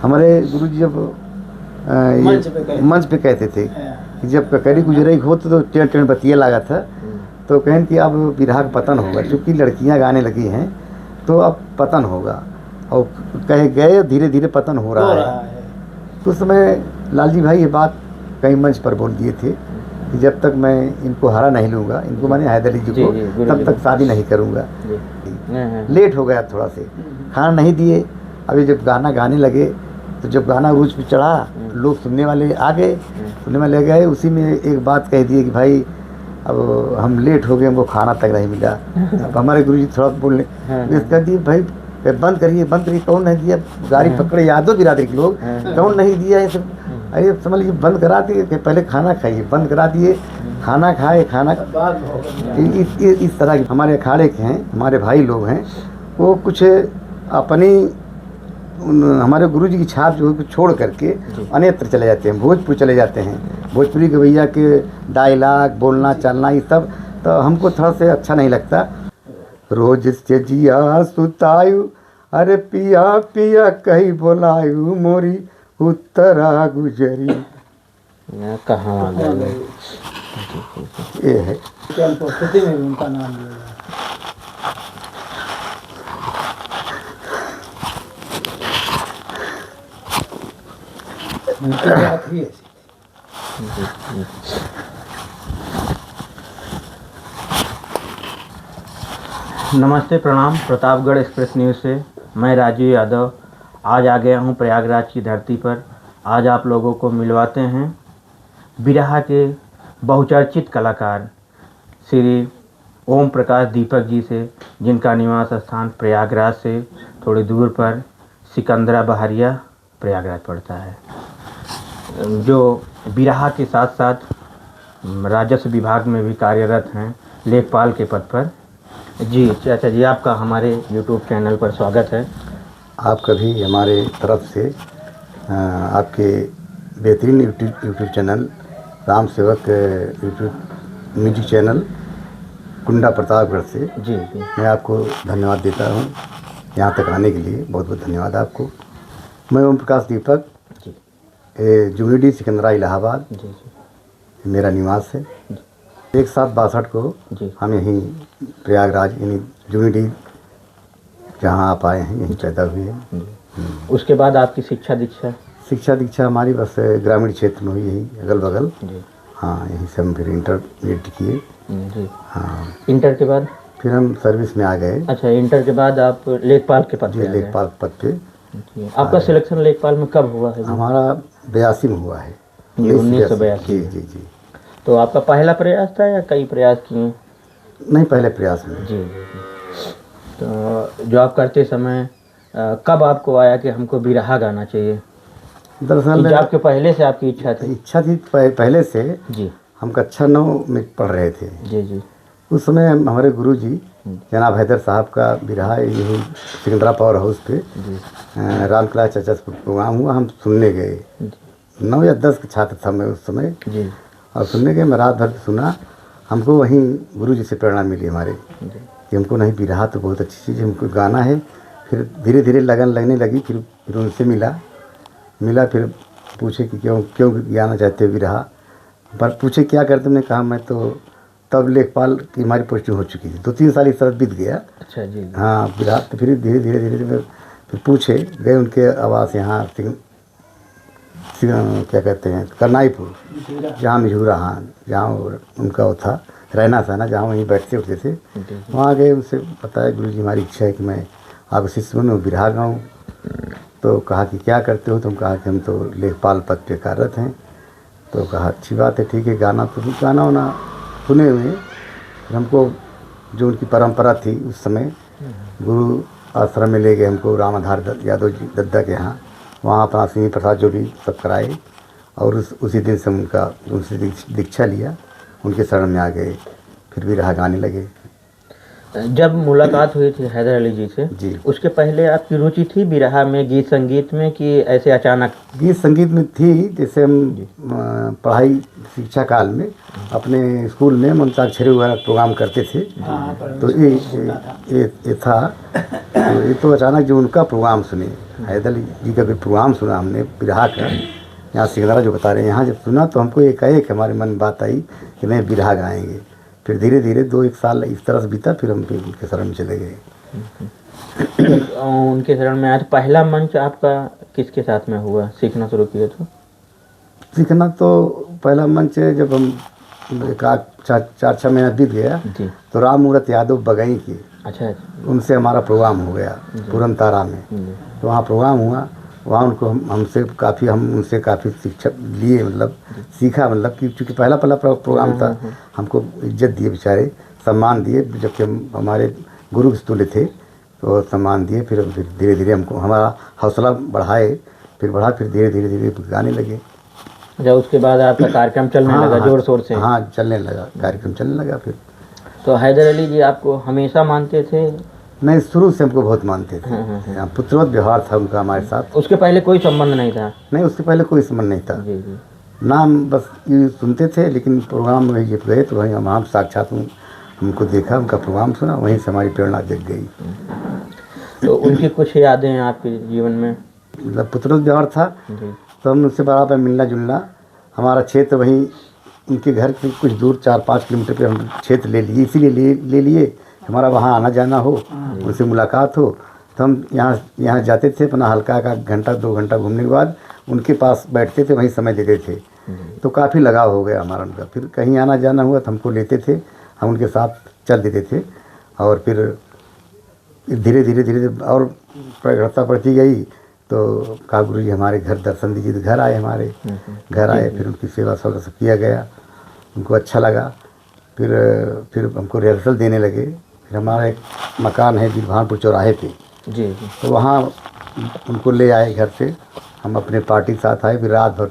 हमारे गुरुजी जब मंच पे कहते थे कि जब ककरी गुजरे हो तो टेढ़ टेढ़ बतिया लगा था, तो कहें कि अब बिरहा का पतन होगा, क्योंकि लड़कियां गाने लगी हैं तो अब पतन होगा, और कहे गए धीरे धीरे पतन हो रहा है। तो उस समय लालजी भाई ये बात कई मंच पर बोल दिए थे कि जब तक मैं इनको हरा नहीं लूँगा, इनको मैंने हैदर अली जी को, तब तक शादी नहीं करूँगा। लेट हो गया थोड़ा से, खाना नहीं दिए। अभी जब गाना गाने लगे तो जब गाना उरूज पे चढ़ा, लोग सुनने वाले आ गए, सुनने वाले गए, उसी में एक बात कह दिए कि भाई अब हम लेट हो गए, हमको खाना तक नहीं मिला। अब हमारे गुरुजी थोड़ा बोलने कह दिए भाई बंद करिए, कौन नहीं दिया, गाड़ी पकड़े यादव बिरादरी के लोग, कौन नहीं दिया ये सब। अरे समझ लीजिए बंद करा दिए, पहले खाना खाइए, बंद करा दिए, खाना खाए, खाना इस तरह के हमारे अखाड़े के हैं, हमारे भाई लोग हैं, वो कुछ अपनी हमारे गुरुजी की छाप जो है छोड़ करके अन्यत्र चले जाते हैं, भोजपुर चले जाते हैं। भोजपुरी के भैया के डायलॉग बोलना चलना ये सब तो हमको थोड़ा से अच्छा नहीं लगता। रोज से जिया सुतायु, अरे पिया पिया कही बोलायु, मोरी उत्तरा गुजरी। कहाँ ये है में उनका नाम लिया। नमस्ते, प्रणाम। प्रतापगढ़ एक्सप्रेस न्यूज़ से मैं राजीव यादव आज आ गया हूँ प्रयागराज की धरती पर। आज आप लोगों को मिलवाते हैं बिरहा के बहुचर्चित कलाकार श्री ओम प्रकाश दीपक जी से, जिनका निवास स्थान प्रयागराज से थोड़ी दूर पर सिकंदरा बहरिया प्रयागराज पड़ता है, जो बिरहा के साथ साथ राजस्व विभाग में भी कार्यरत हैं, लेखपाल के पद पर। जी चाचा जी, आपका हमारे यूट्यूब चैनल पर स्वागत है। आपका भी हमारे तरफ से आपके बेहतरीन यूट्यूब चैनल राम सेवक यूट्यूब म्यूजिक चैनल कुंडा प्रतापगढ़ से जी मैं आपको धन्यवाद देता हूँ, यहाँ तक आने के लिए बहुत बहुत धन्यवाद आपको। मैं ओम प्रकाश दीपक जी जुगीडी सिकंदरा इलाहाबाद जी मेरा निवास है। 1762 को जी हम यहीं प्रयागराज यानी जुगीडी जहाँ आप आए हैं यहीं पैदा हुए हैं। उसके बाद आपकी शिक्षा दीक्षा हमारी बस ग्रामीण क्षेत्र में हुई, यही अगल बगल। जी हाँ, यहीं से हम फिर इंटरमीडिएट किए। जी। हाँ, इंटर के बाद फिर हम सर्विस में आ गए। अच्छा, इंटर के बाद आप लेखपाल के पद पे आ गए। लेखपाल पद पे। जी। आपका सिलेक्शन लेखपाल में कब हुआ है? हमारा 82 में हुआ है। 1982। जी जी। तो आपका पहला प्रयास था या कई प्रयास किए? नहीं, पहले प्रयास में। जी जी। तो जो आप करते समय कब आपको आया कि हमको बिरहा गाना चाहिए? दरअसल आपके पहले से आपकी इच्छा थी? पहले से जी। हम कक्षा 9 में पढ़ रहे थे। जी जी। उस समय हमारे गुरुजी जनाब हैदर साहब का बिरहा यही सिकंदरा पावर हाउस पे रामकला चाचा प्रोग्राम हुआ, हम सुनने गए। 9 या 10 के छात्र था मैं उस समय जी। और सुनने गए, मैं रात भर सुना। हमको वहीं गुरुजी से प्रेरणा मिली हमारे कि हमको नहीं, बिरहा तो बहुत अच्छी चीज़ है, हमको गाना है। फिर धीरे धीरे लगन लगने लगी। फिर उनसे मिला फिर पूछे कि क्यों गाना चाहते हो बिरहा, पर पूछे क्या करते। मैंने कहा मैं तो तब लेखपाल की हमारी पोस्टिंग हो चुकी थी, 2-3 साल इस तरह बीत गया। अच्छा जी। हाँ, बिरहा तो फिर धीरे धीरे फिर पूछे गए उनके आवास यहाँ क्या कहते हैं करनाईपुर, जहाँ मिझूरा, हाँ जहाँ उनका वो था रहना था ना, जहाँ वहीं बैठते उठते थे, वहाँ गए। उनसे बताया गुरुजी हमारी इच्छा है कि मैं आपके शिष्य बनूँ, बिरहा गाऊँ। तो कहा कि क्या करते हो? तुम कहा कि हम तो लेखपाल पद पे कार्यरत हैं। तो कहा अच्छी बात है, ठीक है, गाना वाना सुने हुए। हमको जो उनकी परंपरा थी उस समय, गुरु आश्रम में ले गए हमको, राम आधार यादव जी दद्दा के यहाँ, वहाँ अपना सिंह प्रसाद जो भी सब कराए, और उसी दिन से उनसे दीक्षा लिया, उनके शरण में आ गए, फिर बिरहा गाने लगे। जब मुलाकात हुई थी हैदर अली जी से जी, उसके पहले आपकी रुचि थी बिरहा में, गीत संगीत में, कि ऐसे अचानक? गीत संगीत में थी। जैसे हम पढ़ाई शिक्षा काल में अपने स्कूल में अंताक्षरी वगैरह प्रोग्राम करते थे। तो ये था, ये तो अचानक जो उनका प्रोग्राम सुने हैदर अली जी का कोई प्रोग्राम सुना हमने बिरहा का, यहाँ सिकंदरा जो बता रहे हैं, यहाँ जब सुना तो हमको एक हमारे मन में बात आई कि नहीं बिरहा गाएंगे। फिर धीरे धीरे 2-1 साल इस तरह से बीता, फिर हम उनके शरण में चले गए। उनके शरण में आए तो पहला मंच आपका किसके साथ में हुआ, सीखना शुरू किए तो? सीखना तो पहला मंच जब हम 4-6 महीना बीत गया जी। तो राम मूरत यादव बगई की, अच्छा। उनसे हमारा प्रोग्राम हो गया पूरन तारा में। तो वहाँ प्रोग्राम हुआ, वहाँ उनको हम उनसे काफ़ी शिक्षा लिए, मतलब सीखा, मतलब कि चूँकि पहला प्रोग्राम था, हमको इज्जत दिए बेचारे, सम्मान दिए, जबकि हम हमारे गुरु के तुल्य थे, तो सम्मान दिए। फिर धीरे धीरे हमको हमारा हौसला बढ़ाए, फिर धीरे धीरे गाने लगे। जब उसके बाद आपका कार्यक्रम चलने लगा जोर शोर से? हाँ, चलने लगा, कार्यक्रम चलने लगा। फिर तो हैदर अली जी आपको हमेशा मानते थे? नहीं, शुरू से हमको बहुत मानते थे। यहाँ पुत्रवत व्यवहार था उनका हमारे साथ। उसके पहले कोई संबंध नहीं था? नहीं, उसके पहले कोई संबंध नहीं था। जी जी। नाम बस ये सुनते थे, लेकिन प्रोग्राम में जब गए तो वहीं हम साक्षात उनको देखा, उनका प्रोग्राम सुना, वहीं से हमारी प्रेरणा जग गई। तो उनकी कुछ यादें हैं आपके जीवन में? मतलब पुत्रवत व्यवहार था जी। तो हम उनसे बराबर मिलना जुलना, हमारा क्षेत्र वहीं उनके घर से कुछ दूर 4-5 किलोमीटर पे हम क्षेत्र ले लिए, इसीलिए ले लिए हमारा वहाँ आना जाना हो, उनसे मुलाकात हो। तो हम यहाँ जाते थे, अपना हल्का का 1-2 घंटा घूमने के बाद उनके पास बैठते थे, वहीं समय देते थे। तो काफ़ी लगाव हो गया हमारा उनका। फिर कहीं आना जाना हुआ तो हमको लेते थे, हम उनके साथ चल देते थे। और फिर धीरे धीरे और प्रगड़ता बढ़ती गई। तो कहा गुरु जी हमारे घर दर्शन दीजिए, तो घर आए, हमारे घर आए। फिर उनकी सेवा सब किया गया, उनको अच्छा लगा। फिर हमको रिहर्सल देने लगे। फिर हमारा एक मकान है बीरभानपुर चौराहे पे, जी। तो वहाँ उनको ले आए घर से, हम अपने पार्टी के साथ आए। फिर रात भर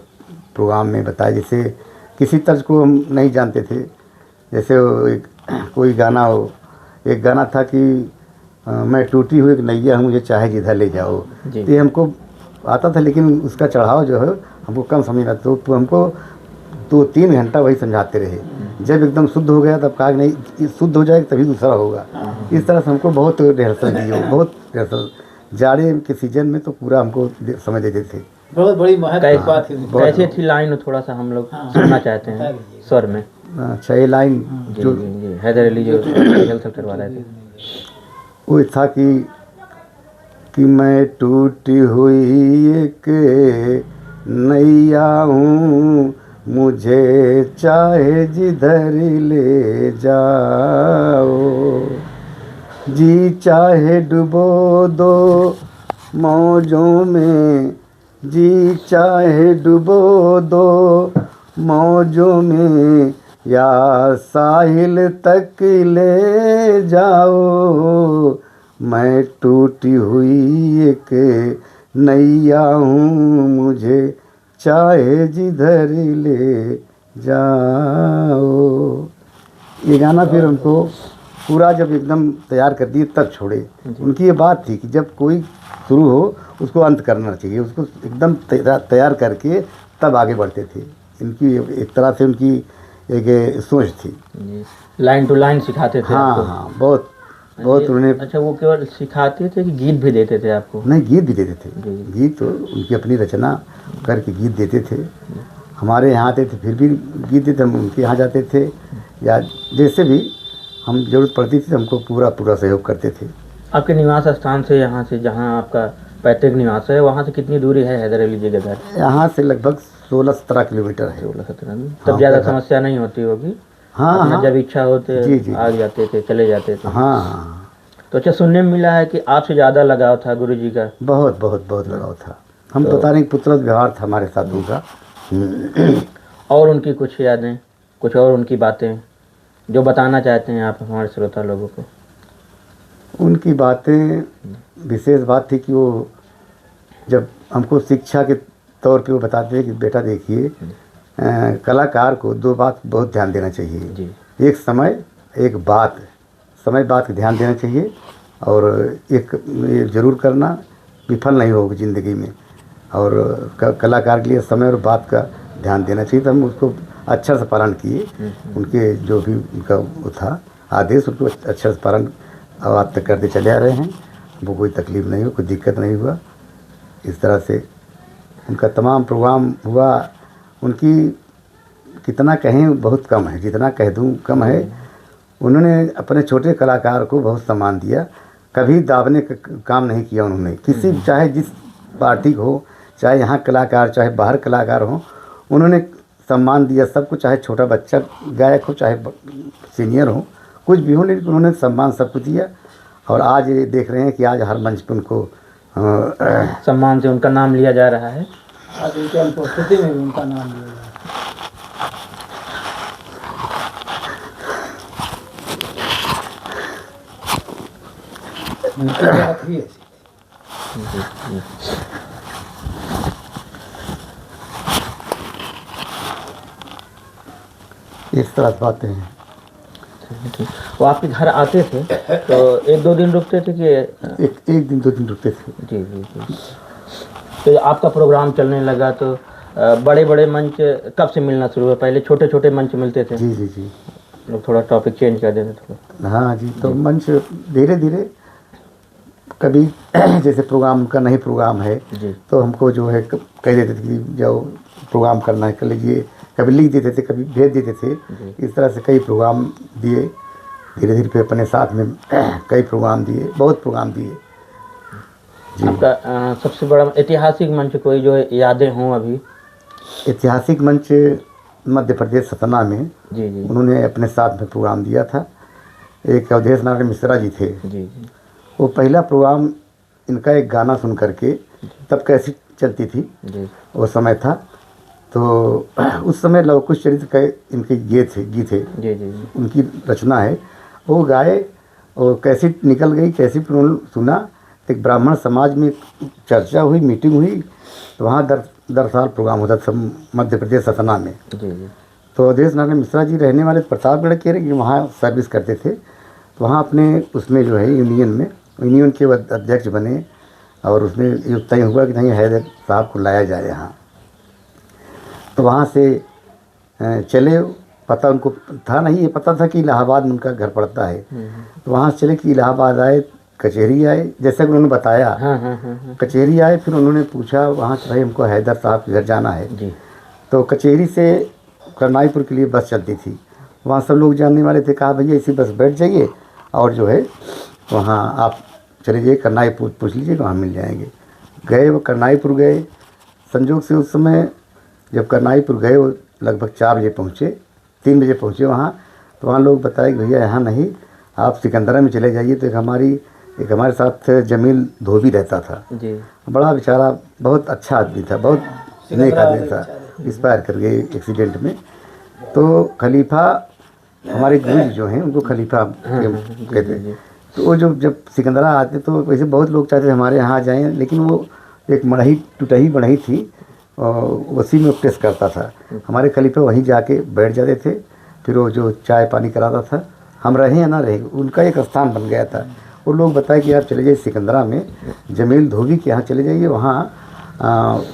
प्रोग्राम में बताए, जैसे किसी तर्ज को हम नहीं जानते थे। जैसे कोई गाना हो, एक गाना था कि मैं टूटी हुई एक नैया हूँ, मुझे चाहे जिधर ले जाओ। तो ये हमको आता था, लेकिन उसका चढ़ाव जो है हमको कम समझ में आता। तो हमको 2-3 घंटा वही समझाते रहे। जब एकदम शुद्ध हो गया तब कहा नहीं, ये शुद्ध हो जाएगा तभी दूसरा होगा। इस तरह से हमको बहुत रिहर्सल दी, बहुत रिहर्सल। जाड़े के सीजन में तो पूरा हमको समझ देते थे। बहुत बड़ी महत्व बात है। कैसे थी लाइन, थोड़ा सा हम लोग सुनना चाहते हैं स्वर में। अच्छा, ये लाइन जो हैदर अली जो रिहर्सल करवा रहे थे वो था कि मैं टूटी हुई एक नैया हूँ, मुझे चाहे जिधर ले जाओ, जी चाहे डुबो दो मौजों में, जी चाहे डुबो दो मौजों में, या साहिल तक ले जाओ, मैं टूटी हुई एक नैया हूँ, मुझे चाहे जिधर ले जाओ। ये गाना फिर हमको पूरा जब एकदम तैयार कर दिए तब छोड़े। उनकी ये बात थी कि जब कोई शुरू हो उसको अंत करना चाहिए, उसको एकदम तैयार करके तब आगे बढ़ते थे। इनकी एक तरह से उनकी एक सोच थी। लाइन टू लाइन सिखाते थे? हाँ, बहुत उन्होंने। अच्छा, वो केवल सिखाते थे कि गीत भी देते थे आपको? नहीं, गीत भी देते थे। गीत तो उनकी अपनी रचना करके गीत देते थे। हमारे यहाँ आते थे फिर भी गीत देते, हम उनके यहाँ जाते थे, या जैसे भी हम जरूरत पड़ती थी हमको पूरा सहयोग करते थे। आपके निवास स्थान से, यहाँ से जहाँ आपका पैतृक निवास है, वहाँ से कितनी दूरी है हैदर अली जी के घर? यहाँ से लगभग 16-17 किलोमीटर है। 16-17। तब ज़्यादा समस्या नहीं होती होगी? हाँ, जब इच्छा होते आ जाते थे, चले जाते थे? हाँ। तो अच्छा, सुनने में मिला है कि आपसे ज़्यादा लगाव था गुरु जी का? बहुत लगाव था। हम बता रहे हैं पुत्रवत व्यवहार था हमारे साथ उनका। और उनकी कुछ यादें, कुछ और उनकी बातें जो बताना चाहते हैं आप हमारे श्रोता लोगों को? उनकी बातें, विशेष बात थी कि वो जब हमको शिक्षा के तौर पे वो बताते हैं कि बेटा देखिए, कलाकार को 2 बात बहुत ध्यान देना चाहिए जी। एक समय, एक बात। समय बात का ध्यान देना चाहिए, और एक ये जरूर करना, विफल नहीं होगा ज़िंदगी में। और कलाकार के लिए समय और बात का ध्यान देना चाहिए। तो हम उसको अक्षर से पालन किए। उनके जो भी उनका वो था आदेश, उसको अक्षर से पालन आज तक करते चले आ रहे हैं। वो कोई तकलीफ़ नहीं हुई, कोई दिक्कत नहीं हुआ। इस तरह से उनका तमाम प्रोग्राम हुआ। उनकी कितना कहें बहुत कम है, जितना कह दूँ कम है। उन्होंने अपने छोटे कलाकार को बहुत सम्मान दिया, कभी दाबने का काम नहीं किया उन्होंने। किसी चाहे जिस पार्टी को हो, चाहे यहाँ कलाकार चाहे बाहर कलाकार हो, उन्होंने सम्मान दिया सबको, चाहे छोटा बच्चा गायक हो चाहे सीनियर हो, कुछ भी हो, लेकिन उन्होंने सम्मान सबको दिया। और आज ये देख रहे हैं कि आज हर मंच पर उनको सम्मान से उनका नाम लिया जा रहा है। आज उनके अनुपस्थिति में भी उनका नाम लिया जाए। उनकी बात ही ऐसी थी। इस तरह से बातें हैं। वो आपके घर आते थे तो 1-2 दिन रुकते थे कि एक दिन 2 दिन रुकते थे। जी जी जी। तो आपका प्रोग्राम चलने लगा तो बड़े बड़े मंच कब से मिलना शुरू हुआ? पहले छोटे छोटे मंच मिलते थे। जी जी जी। लोग थोड़ा टॉपिक चेंज कर देते थोड़ा। हाँ जी, तो मंच धीरे धीरे कभी जैसे प्रोग्राम का नहीं प्रोग्राम है जी। तो हमको जो है कह देते थे कि जाओ प्रोग्राम करना है कर लीजिए, कभी लिख देते थे, कभी भेज देते थे। इस तरह से कई प्रोग्राम दिए, धीरे धीरे फिर अपने साथ में कई प्रोग्राम दिए, बहुत प्रोग्राम दिए जी। आपका सबसे बड़ा ऐतिहासिक मंच कोई जो यादें हों अभी? ऐतिहासिक मंच मध्य प्रदेश सतना में जी जी उन्होंने अपने साथ में प्रोग्राम दिया था। एक अवधेश नारायण मिश्रा जी थे, जी जी। वो पहला प्रोग्राम इनका एक गाना सुन करके, तब कैसी चलती थी जी वो समय था, तो उस समय लव कुश चरित्र का इनके गीत थे जी जी जी। उनकी रचना है, वो गाए और कैसी निकल गई, कैसी सुना। एक ब्राह्मण समाज में चर्चा हुई, मीटिंग हुई, तो वहाँ दर साल प्रोग्राम होता था मध्य प्रदेश सतना में। जी जी। तो अवधेश नारायण मिश्रा जी रहने वाले प्रतापगढ़ के, लेकिन वहाँ सर्विस करते थे, तो वहाँ अपने उसमें जो है यूनियन के अध्यक्ष बने। और उसमें ये तय हुआ कि नहीं हैदर साहब को लाया जाए यहाँ। तो वहाँ से चले, पता उनको था नहीं, ये पता था कि इलाहाबाद में उनका घर पड़ता है। तो वहाँ से चले कि इलाहाबाद आए, कचहरी आए, जैसा कि उन्होंने बताया। कचहरी आए, फिर उन्होंने पूछा वहाँ से, भाई हमको हैदर साहब के घर जाना है जी। तो कचहरी से करनाईपुर के लिए बस चलती थी, वहाँ सब लोग जानने वाले थे। कहा भैया इसी बस बैठ जाइए और जो है वहाँ आप चले जाइए, करनाईपुर पूछ लीजिए, वहाँ मिल जाएंगे। गए, वो करनाईपुर गए। संजोग से उस समय जब करनाईपुर गए, वो लगभग 4 बजे पहुँचे, 3 बजे पहुँचे वहाँ। तो वहाँ लोग बताए कि भैया यहाँ नहीं, आप सिकंदरा में चले जाइए। तो एक हमारे साथ जमील धोबी रहता था जी। बड़ा बेचारा, बहुत अच्छा आदमी था, बहुत नेक आदमी था, एक्सपायर कर गए एक्सीडेंट में। तो खलीफा हमारे गुरु जी जो हैं उनको खलीफा कहते हैं। तो वो जब सिकंदरा आते तो वैसे बहुत लोग चाहते थे हमारे यहाँ जाएं, लेकिन वो एक मढ़ई टूटही बढ़ई थी और उसी में टेस्ट करता था। हमारे खलीफा वहीं जाके बैठ जाते थे, फिर वो जो चाय पानी कराता था, हम रहें या ना रहें, उनका एक स्थान बन गया था। वो लोग बताए कि आप चले जाइए सिकंदरा में जमील धोबी के यहाँ चले जाइए, वहाँ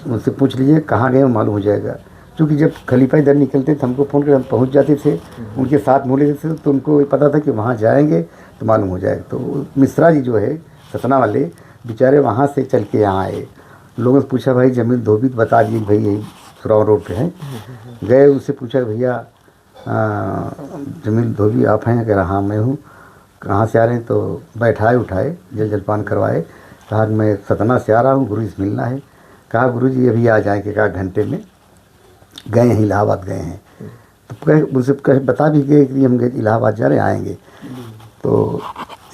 उनसे पूछ लीजिए कहाँ गए, मालूम हो जाएगा। क्योंकि जब खलीफा इधर निकलते थे हमको फ़ोन कर, हम पहुँच जाते थे, उनके साथ मिल लेते थे, तो उनको पता था कि वहाँ जाएंगे तो मालूम हो जाएगा। तो मिश्रा जी जो है सतना वाले बेचारे वहाँ से चल के यहाँ आए। लोगों से पूछा भाई जमील धोबी, तो बता दिए भाई यही सुराव रोड पे है। गए, उससे पूछा भैया जमील धोबी आप हैं? कह रहा हाँ मैं हूँ। कहाँ से आ रहे हैं? तो बैठाए उठाए, जलपान करवाए। कहा मैं सतना से आ रहा हूँ, गुरु से मिलना है। कहा गुरु जी अभी आ जाएंगे, कहा घंटे में। गए हैं, इलाहाबाद गए हैं। तो कहे मुझसे बता भी गए कि हम इलाहाबाद जा रहे हैं, आएंगे। तो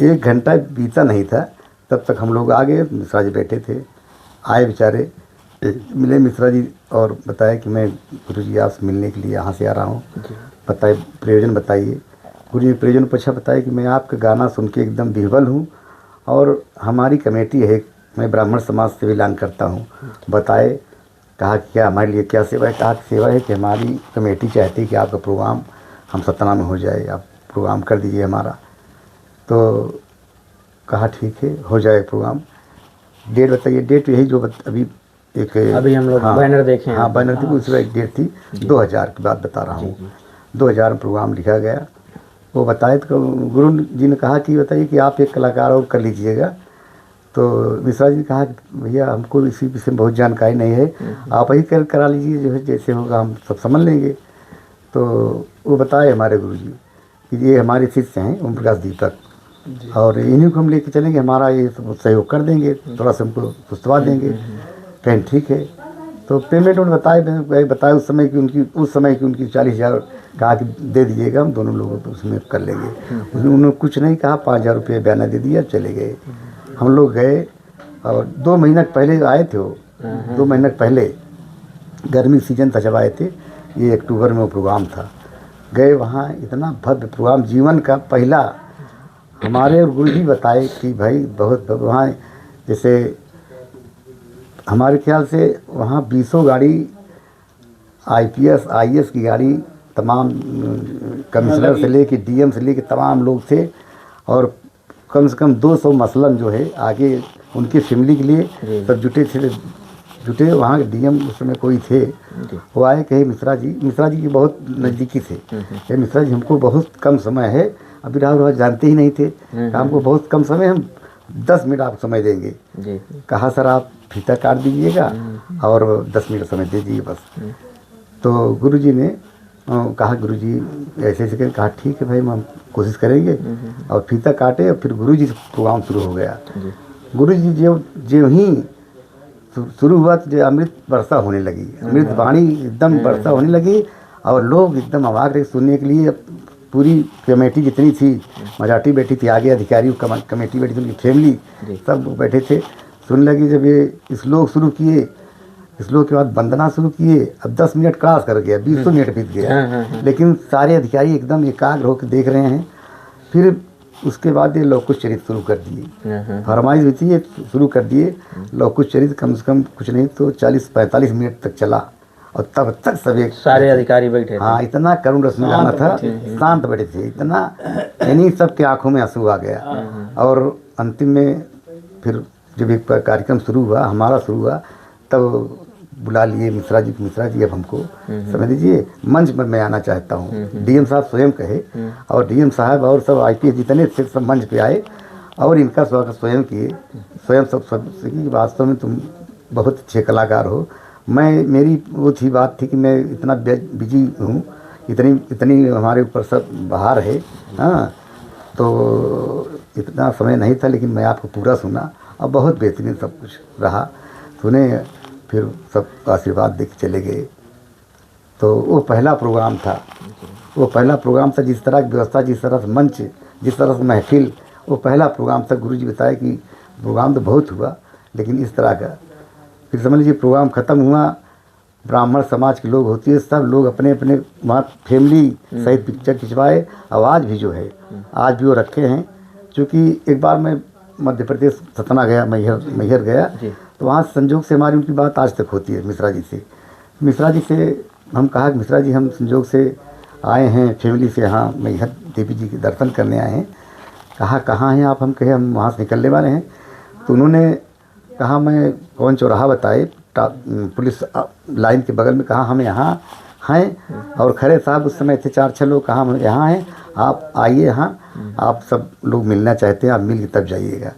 1 घंटा बीता नहीं था तब तक हम लोग आ गए। मिश्रा जी बैठे थे, आए बेचारे, मिले मिश्रा जी और बताया कि मैं गुरु जी आपसे मिलने के लिए यहाँ से आ रहा हूँ, बताए प्रयोजन बताइए। गुरु जी प्रयोजन पूछा, बताया कि मैं आपका गाना सुन के एकदम विह्वल हूँ और हमारी कमेटी है, मैं ब्राह्मण समाज से बिलोंग करता हूँ। बताए, कहा कि क्या हमारे लिए क्या सेवा है? कहा कि सेवा है कि हमारी कमेटी चाहती है कि आपका प्रोग्राम हम सतना में हो जाए, आप प्रोग्राम कर दीजिए हमारा। तो कहा ठीक है, हो जाए प्रोग्राम। डेट बताइए। डेट यही जो अभी हम लोग बैनर देखें। हाँ बैनर थी, उस एक डेट थी 2000 की बात बता रहा हूँ। 2000 में प्रोग्राम लिखा गया। वो बताए तो गुरु जी ने कहा कि बताइए कि आप एक कलाकार और कर लीजिएगा। तो मिश्रा जी ने कहा कि भैया हमको इसी विषय में बहुत जानकारी नहीं है, आप ही करा लीजिए, जो है जैसे होगा हम सब समझ लेंगे। तो वो बताए हमारे गुरु जी कि ये हमारे शिष्य हैं ओम प्रकाश दीपक, और इन्हीं को हम लेके चलेंगे, हमारा ये सब सहयोग कर देंगे, थोड़ा सा हमको पुस्तवा देंगे। कहें ठीक है। तो पेमेंट उन्होंने बताए उस समय की उनकी 40,000 कहा कि दे दीजिएगा, हम दोनों लोगों को उसमें कर लेंगे। उन्होंने कुछ नहीं कहा, 5,000 रुपये बयाना दे दिया, चले गए। हम लोग गए और 2 महीना पहले आए थे वो, 2 महीना पहले गर्मी सीजन था जब आए थे, ये अक्टूबर में वो प्रोग्राम था। गए वहाँ, इतना भव्य प्रोग्राम, जीवन का पहला। हमारे गुरु जी बताए कि भाई बहुत वहाँ, जैसे हमारे ख्याल से वहाँ 20 गाड़ी IPS IAS की गाड़ी, तमाम कमिश्नर से लेके DM से लेके तमाम लोग थे, और कम से कम 200 मसलन जो है आगे उनकी फैमिली के लिए सब जुटे। वहाँ के DM उस समय कोई थे, वो आए, कहे मिश्रा जी के बहुत नज़दीकी थे। कहे मिश्रा जी हमको बहुत कम समय है, अभी राहुल जानते ही नहीं थे, हमको बहुत कम समय, हम 10 मिनट आप समय देंगे। कहा सर आप फीता काट दीजिएगा और 10 मिनट समय दे दीजिए बस। तो गुरुजी ने कहा, गुरुजी ऐसे ऐसे कहा ठीक है भाई, हम कोशिश करेंगे। और फीता काटे और फिर गुरुजी से प्रोग्राम शुरू हो गया। गुरुजी जो ही शुरू हुआ तो जो अमृत वर्षा होने लगी, अमृत वाणी एकदम वर्षा होने लगी, और लोग एकदम अवाक रहे सुनने के लिए। पूरी कमेटी जितनी थी, मराठी बैठी थी आगे, अधिकारी कमेटी बैठी थी, उनकी फैमिली सब बैठे थे, सुनने लगी। जब ये श्लोक शुरू किए, श्लोक के बाद वंदना शुरू किए, अब 10 मिनट क्रॉस कर गया, 20 मिनट बीत गया, लेकिन सारे अधिकारी एकदम एकाग्र होकर देख रहे हैं। फिर उसके बाद ये लौकुश चरित्र शुरू कर दिए, फरमाइश हुई थी, ये शुरू कर दिए लौकुश चरित्र। कम से कम कुछ नहीं तो 40-45 मिनट तक चला, और तब तक सब सारे अधिकारी बैठे थे। हाँ, इतना करुण रस में गाना था, शांत बैठे थे, इतना यानी सबके आंखों में आंसू आ गया। और अंतिम में फिर जब एक कार्यक्रम शुरू हुआ, हमारा शुरू हुआ, तब बुला लिए मिश्रा जी अब हमको समय दीजिए, मंच पर मैं आना चाहता हूँ। DM साहब स्वयं कहे, और DM साहब और सब IPS जितने थे सब मंच पे आए, और इनका स्वागत स्वयं किए, स्वयं सब कि वास्तव में तुम बहुत अच्छे कलाकार हो। मेरी वो थी बात थी कि मैं इतना बिजी हूँ, इतनी हमारे ऊपर सब बाहर है, हाँ, तो इतना समय नहीं था, लेकिन मैं आपको पूरा सुना और बहुत बेहतरीन सब कुछ रहा। सुने, फिर सब आशीर्वाद दे के चले गए। तो वो पहला प्रोग्राम था, जिस तरह की व्यवस्था, जिस तरह से मंच, जिस तरह से महफिल, वो पहला प्रोग्राम था। गुरुजी बताए कि प्रोग्राम तो बहुत हुआ, लेकिन इस तरह का। फिर समझ लीजिए प्रोग्राम ख़त्म हुआ, ब्राह्मण समाज के लोग होती है, सब लोग अपने अपने वहाँ फैमिली सहित पिक्चर खिंचवाए। आवाज़ भी जो है आज भी वो रखे हैं, क्योंकि एक बार मैं मध्य प्रदेश सतना गया, मैहर गया, तो वहाँ संजोग से हमारी उनकी बात आज तक होती है मिश्रा जी से। हम कहा कि मिश्रा जी हम संजोग से आए हैं फैमिली से यहाँ मैहर देवी जी के दर्शन करने आए हैं। कहा कहाँ हैं आप? हम कहे हम वहाँ से निकलने वाले हैं। तो उन्होंने कहा मैं कौन चौराहा बताए, पुलिस लाइन के बगल में। कहा हम यहाँ हैं, और खरे साहब उस समय थे 4-6 लोग। कहा हम यहाँ हैं, आप आइए यहाँ, आप सब लोग मिलना चाहते हैं, आप मिल के तब जाइएगा।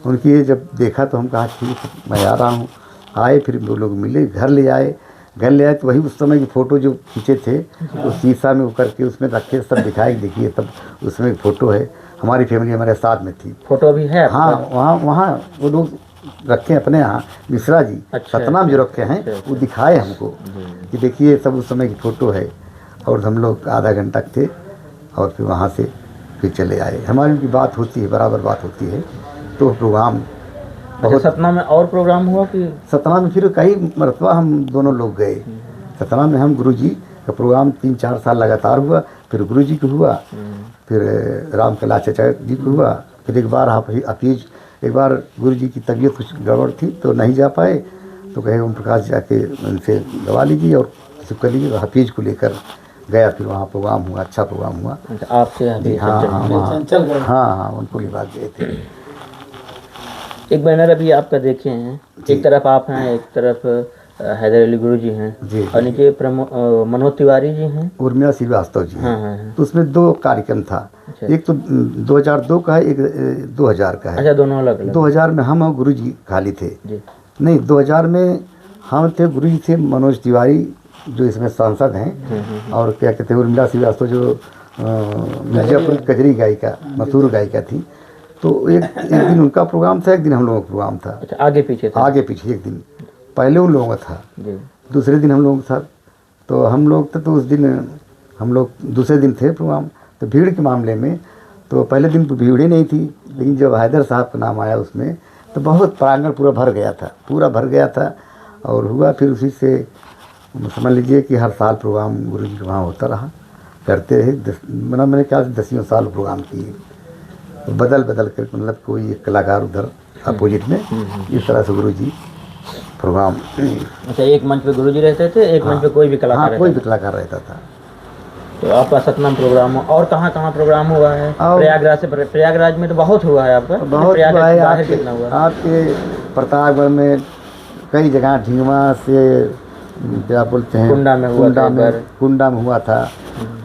उनकी ये जब देखा तो हम कहा ठीक मैं आ रहा हूँ। आए, फिर वो लोग मिले, घर ले आए तो वही उस समय की फ़ोटो जो खींचे थे उस शीशा में वो करके उसमें रखे, सब दिखाए, देखिए तब उसमें फ़ोटो है, हमारी फैमिली हमारे साथ में थी। फ़ोटो भी है? हाँ, वहाँ वो लोग रखे अपने यहाँ, मिश्रा जी सतना में जो रखे हैं वो दिखाए हमको कि देखिए सब उस समय की फ़ोटो है। और हम लोग आधा घंटा थे, और फिर वहाँ से फिर चले आए। हमारी उनकी बात होती है, बराबर बात होती है। तो प्रोग्राम बहुत। सतना में और प्रोग्राम हुआ कि? सतना में फिर कई मरतबा हम दोनों लोग गए। सतना में हम गुरुजी का प्रोग्राम 3-4 साल लगातार हुआ। फिर गुरुजी को हुआ, फिर रामकला चाचा जी को हुआ, फिर एक बार हफीज, एक बार गुरुजी की तबीयत कुछ गड़बड़ थी तो नहीं जा पाए, तो कहे ओम प्रकाश जाके उनसे दवा लीजिए और सब कर लीजिए। हफीज को लेकर गया, फिर वहाँ प्रोग्राम हुआ, अच्छा प्रोग्राम हुआ। आपसे? हाँ, उनको लिबा गए थे। एक बैनर अभी आपका देखे हैं, एक तरफ आप हैं, एक तरफ हैदर अली गुरु जी हैं जी। और नीचे मनोज तिवारी जी हैं। उर्मिला श्रीवास्तव जी हाँ हैं। हाँ हाँ। तो उसमें 2 कार्यक्रम था। अच्छा। एक तो 2002 का है, एक 2000 का है। अच्छा, दोनों अलग अलग। 2000 में हम और गुरु जी खाली थे। जी। नहीं, 2000 में हम थे, गुरु जी थे मनोज तिवारी जो इसमें सांसद हैं, और क्या कहते हैं उर्मिला श्रीवास्तव जो मिर्जापुर कजरी गायिका, मशहूर गायिका थी। तो एक दिन उनका प्रोग्राम था, एक दिन हम लोगों का प्रोग्राम था। अच्छा, आगे पीछे था। आगे पीछे एक दिन पहले उन लोगों का था, जी। दूसरे दिन हम लोग था। तो हम लोग थे, तो उस दिन हम लोग दूसरे दिन थे प्रोग्राम। तो भीड़ के मामले में तो पहले दिन तो भीड़ ही नहीं थी, लेकिन जब हैदर साहब का नाम आया उसमें तो बहुत प्रांगण पूरा भर गया था, पूरा भर गया था। और हुआ फिर उसी से समझ लीजिए कि हर साल प्रोग्राम गुरु जी के वहाँ होता रहा, करते रहे। मैंने क्या 10 साल प्रोग्राम किए, तो बदल बदल कर, मतलब कोई एक कलाकार उधर अपोजिट में, इस तरह से गुरु जी प्रोग्राम। अच्छा, एक मंच पे गुरु जी रहते थे, एक मंच पे कोई भी कलाकार हाँ, रहता कोई था। भी कलाकार रहता था। तो आपका सतनाम प्रोग्राम हो, और कहाँ कहाँ प्रोग्राम हुआ है? प्रयागराज से, प्रयागराज में तो बहुत हुआ है आपका। बहुत प्रयाग हुआ है। बाहर कितना हुआ? आपके प्रतापगढ़ में कई जगह, ढींगवा से क्या बोलते हैं, कुंडा में हुआ था, कुंडा में हुआ था।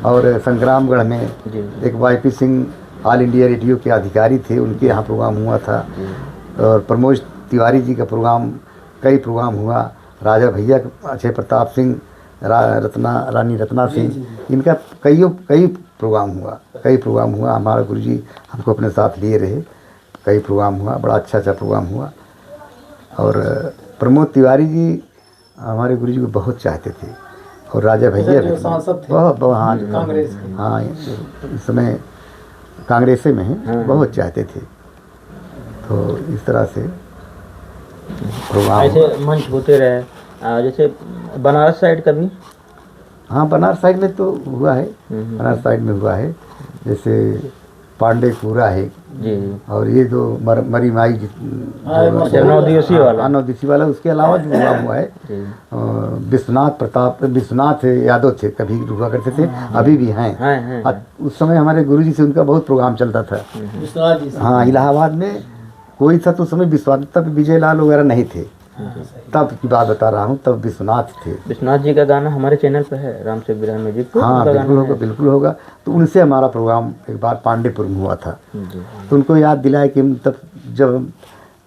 और संग्रामगढ़ में एक YP Singh all India radio के अधिकारी थे, उनके यहाँ प्रोग्राम हुआ था। और प्रमोद तिवारी जी का प्रोग्राम, कई प्रोग्राम हुआ। राजा भैया, अक्षय प्रताप सिंह, रानी रत्ना सिंह, इनका कई प्रोग्राम हुआ। हमारा गुरुजी हमको अपने साथ लिए रहे, कई प्रोग्राम हुआ, बड़ा अच्छा प्रोग्राम हुआ। और प्रमोद तिवारी जी हमारे गुरुजी को बहुत चाहते थे, और राजा भैया भी बहुत, हाँ कांग्रेस, हाँ, इस समय कांग्रेस में हैं, बहुत चाहते थे। तो इस तरह से प्रोग्राम ऐसे मंच होते रहे। जैसे बनारस साइड का भी? हाँ, बनारस साइड में तो हुआ है, बनारस साइड में हुआ है। जैसे पांडेपुरा है जी। और ये जो मरी माई नौ दिवसीय वाला, उसके अलावा जो प्रोग्राम हुआ है, विश्वनाथ यादव थे, कभी हुआ करते थे, अभी भी हैं। उस समय हमारे गुरुजी से उनका बहुत प्रोग्राम चलता था। हाँ, इलाहाबाद में कोई था तो उस समय विश्वनाथ, तब विजय लाल वगैरह नहीं थे, तब की बात बता रहा हूँ, तब विश्वनाथ थे। विश्वनाथ जी का गाना हमारे चैनल पे है, राम से विरह म्यूजिक पे। हाँ, बिल्कुल होगा। तो उनसे हमारा प्रोग्राम एक बार पांडेपुर में हुआ था। तो उनको याद दिलाया कि तब जब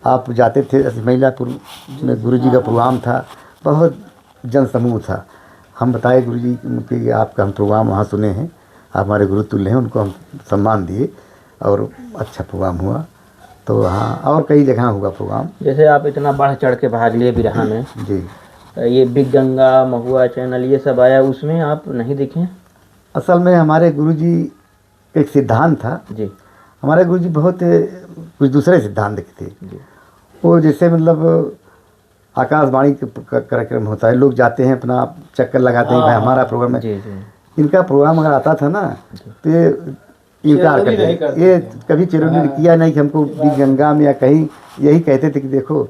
आप जाते थे, महिलापुर में गुरुजी का प्रोग्राम था, बहुत जनसमूह था। हम बताए गुरुजी कि आपका हम प्रोग्राम वहाँ सुने हैं, आप हमारे गुरु तुल्य हैं, उनको हम सम्मान दिए और अच्छा प्रोग्राम हुआ। तो हाँ, और कई जगह हुआ प्रोग्राम। जैसे आप इतना बढ़ चढ़ के भाग लिए बिरहा में जी, ये बिग गंगा, महुआ चैनल, ये सब आया, उसमें आप नहीं दिखे? असल में हमारे गुरुजी एक सिद्धांत था जी। हमारे गुरुजी बहुत कुछ दूसरे सिद्धांत के थे। वो जैसे मतलब आकाशवाणी का कार्यक्रम होता है, लोग जाते हैं अपना चक्कर लगाते हैं, भाई हमारा प्रोग्राम है। इनका प्रोग्राम अगर आता था ना तो ये इनकार करते, ये कभी चिरौनी किया नहीं कि हमको बिग गंगा में या कहीं, यही कहते थे कि देखो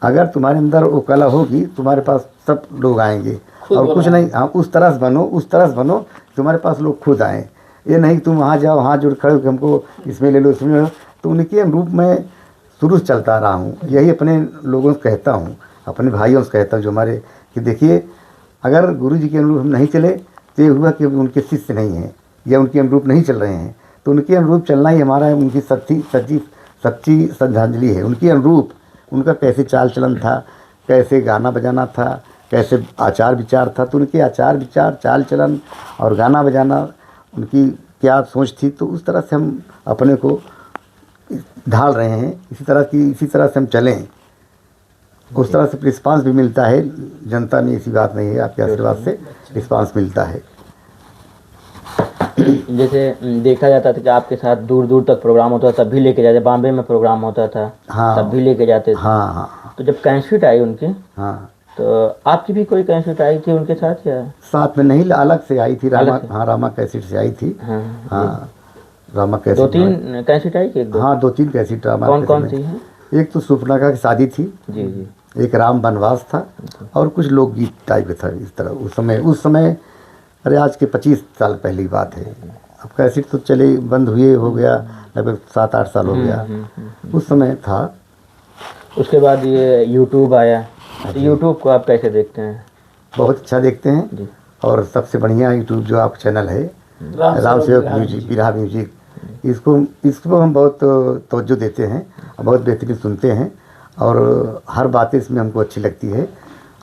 अगर तुम्हारे अंदर वो कला होगी, तुम्हारे पास सब लोग आएंगे, और कुछ नहीं, हाँ उस तरह से बनो तुम्हारे पास लोग खुद आएँ। ये नहीं कि तुम वहाँ जाओ, हाथ जोड़ खड़े हो हमको इसमें ले लो, इसमें ले लो। तो उनके अनुरूप में शुरू से चलता रहा हूँ, यही अपने लोगों से कहता हूँ, अपने भाइयों से कहता हूँ जो हमारे, कि देखिए अगर गुरु जी के अनुरूप हम नहीं चले तो ये हुआ कि उनके शिष्य नहीं हैं या उनके अनुरूप नहीं चल रहे हैं। तो उनके अनुरूप चलना ही हमारा उनकी सच्ची श्रद्धांजलि है। उनके अनुरूप, उनका कैसे चाल चलन था, कैसे गाना बजाना था, कैसे आचार विचार था, तो उनके आचार विचार, चाल चलन और गाना बजाना, उनकी क्या सोच थी, तो उस तरह से हम अपने को ढाल रहे हैं। इसी तरह से हम चलें, उस तरह से रिस्पांस भी मिलता है जनता में, ऐसी बात नहीं है, आपके आशीर्वाद से रिस्पांस मिलता है। जैसे देखा जाता था कि आपके साथ दूर दूर तक प्रोग्राम होता था, तब भी लेके जाते, बॉम्बे में प्रोग्राम होता था, हाँ, तब भी लेके जाते थे। हाँ। तो जब कैसेट आई उनकी, हाँ, तो आपकी भी कोई कैसेट आई थी उनके साथ या साथ में नहीं, अलग से आई थी, रामा कैसेट से आई थी। हाँ, रामा कैसेट 2-3 कैसेट आई थी? हाँ, 2-3 कैसेट रामा। कौन सी है? एक तो सुपनाका की शादी थी जी, एक राम वनवास था, और कुछ लोकगीत टाइप का था इस तरह। उस समय अरे आज के 25 साल पहले की बात है। अब कैसेट तो चले बंद हुए हो गया, लगभग 7-8 साल हो गया। उस समय था। उसके बाद ये यूट्यूब आया, यूट्यूब को आप कैसे देखते हैं? बहुत अच्छा देखते हैं। जी। और सबसे बढ़िया यूट्यूब जो आप चैनल है राम सेवक म्यूजिक, बिरहा म्यूजिक, इसको हम बहुत तवज्जो देते हैं और बहुत बेहतरीन सुनते हैं और हर बातें इसमें हमको अच्छी लगती है।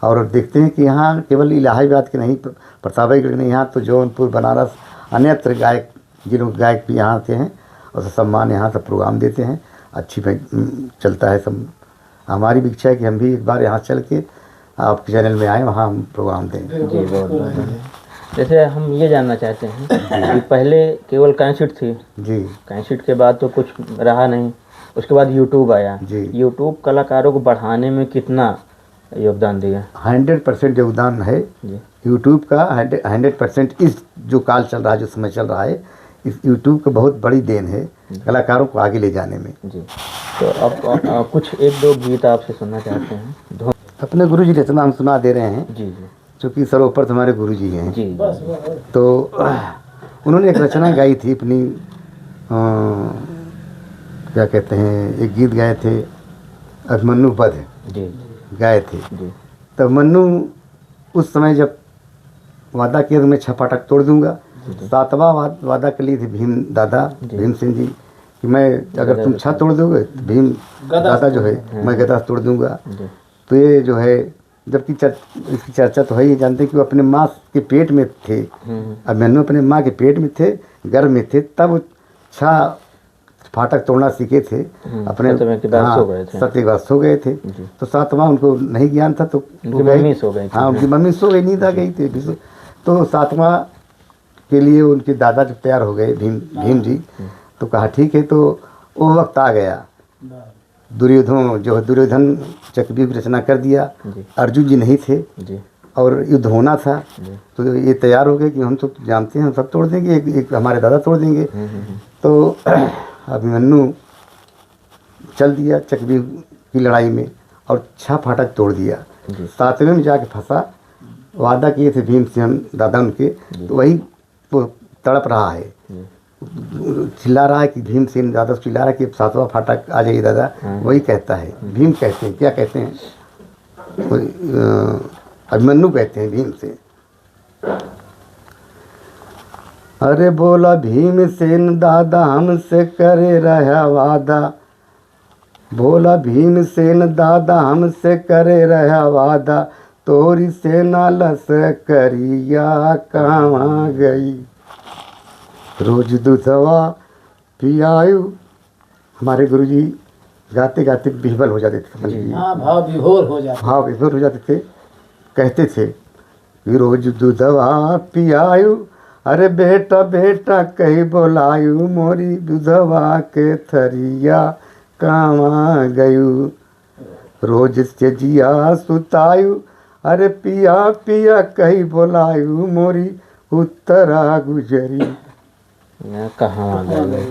और देखते हैं कि यहाँ केवल इलाहाबाद के नहीं, प्रतापगढ़ नहीं, यहाँ तो जौनपुर, बनारस, अन्यत्र गायक जिन गायक भी यहाँ आते हैं और सम्मान यहाँ सब प्रोग्राम देते हैं। अच्छी चलता है सब। हमारी भी इच्छा है कि हम भी एक बार यहाँ चल के आपके चैनल में आए, वहाँ हम प्रोग्राम दें। जी, बहुत बहुत। जैसे हम ये जानना चाहते हैं कि पहले केवल कैसेट थी जी, कैसेट के बाद तो कुछ रहा नहीं, उसके बाद यूट्यूब आया जी। यूट्यूब कलाकारों को बढ़ाने में कितना योगदान दिया? 100% योगदान है जी। यूट्यूब का। 100% इस जो काल चल रहा है, जो समय चल रहा है, इस यूट्यूब का बहुत बड़ी देन है कलाकारों को आगे ले जाने में। जी। तो अब कुछ एक दो गीत आपसे सुनना चाहते हैं। अपने गुरु जी रचना हम सुना दे रहे हैं, जी जी क्योंकि सर्वोपरि हमारे गुरु जी हैं। जी। तो उन्होंने एक रचना गाई थी अपनी, क्या कहते हैं, एक गीत गाए थे, अभिमन्यु वध जी गाए थे। जी। तब मन्नू उस समय जब वादा किया तो मैं छपाटक तोड़ दूंगा, 7वां वादा के लिए थे भीम दादा, भीम सिंह जी, कि मैं अगर तुम छत तोड़ दोगे तो भीम दादा जो है मैं गदा तोड़ दूंगा। तो ये जो है, जबकि इसकी चर्चा तो है ही, जानते कि वो अपने माँ के पेट में थे। अब मैंने अपने माँ के पेट में थे, गर्भ में थे, तब छा फाटक तोड़ना सीखे थे। अपने सत्यवास हो गए थे। तो 7वां उनको नहीं ज्ञान था, तो मम्मी सो गई। हाँ, उनकी मम्मी सो गई, नींद आ गई थी। तो 7वां के लिए उनके दादा जब तैयार हो गए भीम जी, तो कहा ठीक है। तो वो वक्त आ गया, दुर्योधन चक्रव्यूह की रचना कर दिया। अर्जुन जी नहीं थे और युद्ध होना था, तो ये तैयार हो गए कि हम तो जानते हैं, हम सब तोड़ देंगे, एक हमारे दादा तोड़ देंगे। तो अभिमन्यु चल दिया चक्रव्यूह की लड़ाई में और 6 फाटक तोड़ दिया। 7वें में जाके फंसा। वादा किए थे भीम सिंह दादा उनके, तो वही वो तड़प रहा है, चिल्ला रहा है कि भीम सिंह दादा चिल्ला रहा है कि 7वां फाटक आ जाइए दादा। वही कहता है, भीम कहते हैं, क्या कहते हैं, अभिमन्यु कहते हैं भीम से। अरे बोला भीमसेन दादा हमसे करे रहा वादा, बोला भीमसेन दादा हमसे करे रहा वादा, तोरी सेना लस करिया कहाँ गई, रोज दूधवा पियायु। हमारे गुरुजी गाते गाते विह्वल हो जाते थे, भाव विभोर हो जाते थे। कहते थे कि रोज दूधवा पियायु, अरे बेटा बेटा कही बोलायु, मोरी दूधवा के थरिया कहाँ गयु, रोज से जिया सुतायु, अरे पिया पिया कही बोलायु, मोरी उत्तरा गुजरी कहाँ गए।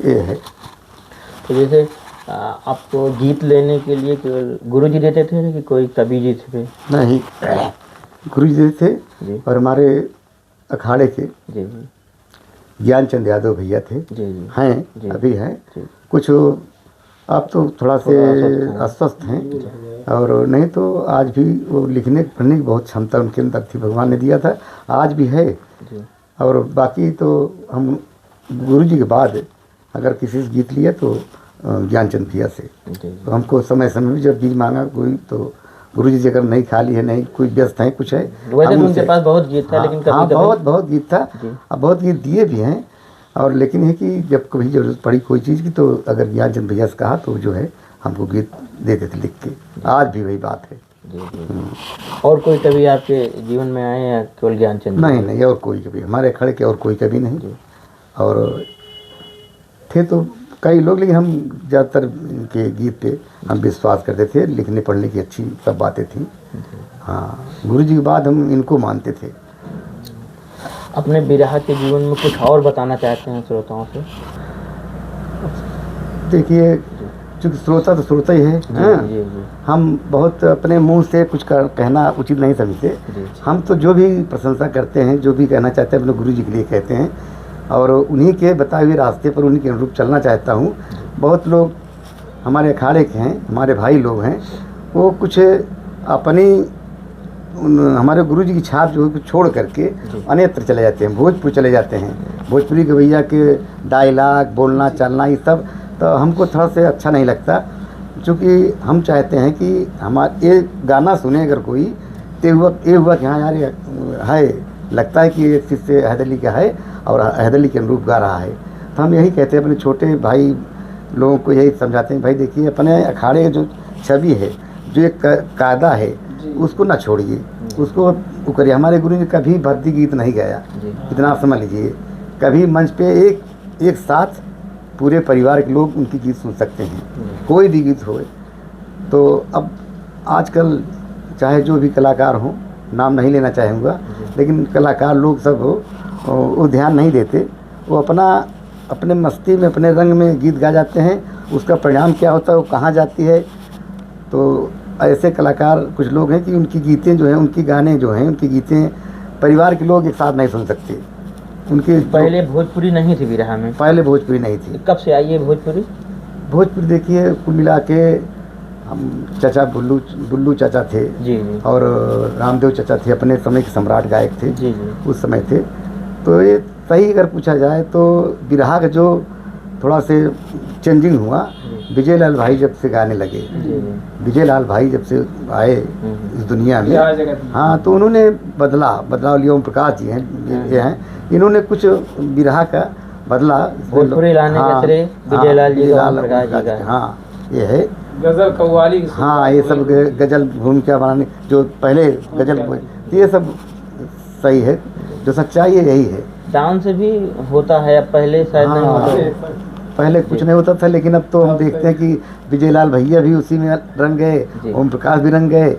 ये है। तो जैसे आपको गीत लेने के लिए केवल गुरु जी देते थे कि कोई कवि जी थे? नहीं, गुरु जी थे और हमारे अखाड़े के ज्ञानचंद यादव भैया थे, हैं अभी हैं। कुछ आप तो थोड़ा से अस्वस्थ हैं, और नहीं तो आज भी वो लिखने पढ़ने की बहुत क्षमता उनके अंदर थी, भगवान ने दिया था, आज भी है। और बाकी तो हम गुरु जी के बाद अगर किसी से गीत लिया तो ज्ञानचंद भैया से। तो हमको समय समय में जब गीत मांगा कोई, तो गुरु जी अगर नहीं खाली है, नहीं कोई व्यस्त है, कुछ है, उनके पास बहुत गीत था। लेकिन हाँ, बहुत गीत था, अब बहुत गीत दिए भी हैं। और लेकिन है कि जब कभी जरूरत पड़ी कोई चीज़ की, तो अगर ज्ञानचंद भैया से कहा तो जो है हमको गीत देते थे लिख के। आज भी वही बात है। और कोई कभी आपके जीवन में आए या केवल ज्ञानचंद? नहीं, और कोई कभी हमारे खड़े के और कोई कभी नहीं। और थे तो कई लोग, लेकिन हम ज़्यादातर के गीत पे हम विश्वास करते थे। लिखने पढ़ने की अच्छी सब बातें थी। हाँ, गुरु जी के बाद हम इनको मानते थे। अपने बिरहा के जीवन में कुछ और बताना चाहते हैं श्रोताओं से? देखिए, चूँकि श्रोता तो श्रोता ही है। जी। हम बहुत अपने मुंह से कुछ कहना उचित नहीं समझते। हम तो जो भी प्रशंसा करते हैं, जो भी कहना चाहते हैं, अपने गुरु जी के लिए कहते हैं, और उन्हीं के बताए हुए रास्ते पर उन्हीं के अनुरूप चलना चाहता हूँ। बहुत लोग हमारे अखाड़े के हैं, हमारे भाई लोग हैं, वो कुछ अपनी हमारे गुरु जी की छाप जो है को छोड़ करके अन्यत्र चले जाते हैं, भोजपुर चले जाते हैं। भोजपुरी के भैया के डायलॉग बोलना चलना ये सब तो हमको थोड़ा से अच्छा नहीं लगता, क्योंकि हम चाहते हैं कि हमारे ये गाना सुने अगर कोई तो ये हुआ कि हाँ यार ये है, लगता है कि ये चीज़ से हैदर अली का है और हैदर अली के अनुरूप गा रहा है। तो हम यही कहते हैं अपने छोटे भाई लोगों को, यही समझाते हैं भाई देखिए अपने अखाड़े की जो छवि है, जो एक कायदा है उसको ना छोड़िए, उसको वो करिए। हमारे गुरु ने कभी भक्ति गीत नहीं गाया, इतना आप समझ लीजिए। कभी मंच पे एक साथ पूरे परिवार के लोग उनकी गीत सुन सकते हैं, कोई भी गीत हो। तो अब आजकल चाहे जो भी कलाकार हों, नाम नहीं लेना चाहूँगा, लेकिन कलाकार लोग सब वो ध्यान नहीं देते, वो अपने मस्ती में अपने रंग में गीत गा जाते हैं। उसका परिणाम क्या होता है, वो कहाँ जाती है। तो ऐसे कलाकार कुछ लोग हैं कि उनकी गीतें जो हैं, उनकी गाने जो हैं, उनकी गीतें परिवार के लोग एक साथ नहीं सुन सकते। उनके पहले भोजपुरी नहीं थी बिरहा में? पहले भोजपुरी नहीं थी। कब से आई है भोजपुरी? भोजपुरी देखिए कुल मिला के हम चाचा बुल्लू चाचा थे जी, और रामदेव चाचा थे, अपने समय के सम्राट गायक थे जी, उस समय थे। तो ये सही अगर पूछा जाए तो बिरहा का जो थोड़ा से चेंजिंग हुआ, विजय लाल भाई जब से गाने लगे, विजय लाल भाई जब से आए इस दुनिया में, हाँ, तो उन्होंने बदलाव लिया। ओम प्रकाश जी हैं, ये हैं, इन्होंने कुछ बिरहा का बदला भोजपुरी लाने का श्रेय विजय लाल जी का, ओम प्रकाश जी का। हाँ, ये है गजल कव्वाली, हाँ, ये सब गजल भूमिका बनाने जो पहले गजल, ये सब सही है, जो सच्चाई है यही है। डांस भी होता है, अब पहले शायद नहीं होता, पहले कुछ नहीं होता था, लेकिन अब तो हम देखते हैं कि विजय लाल भैया भी उसी में रंग गए, ओम प्रकाश भी रंग गए।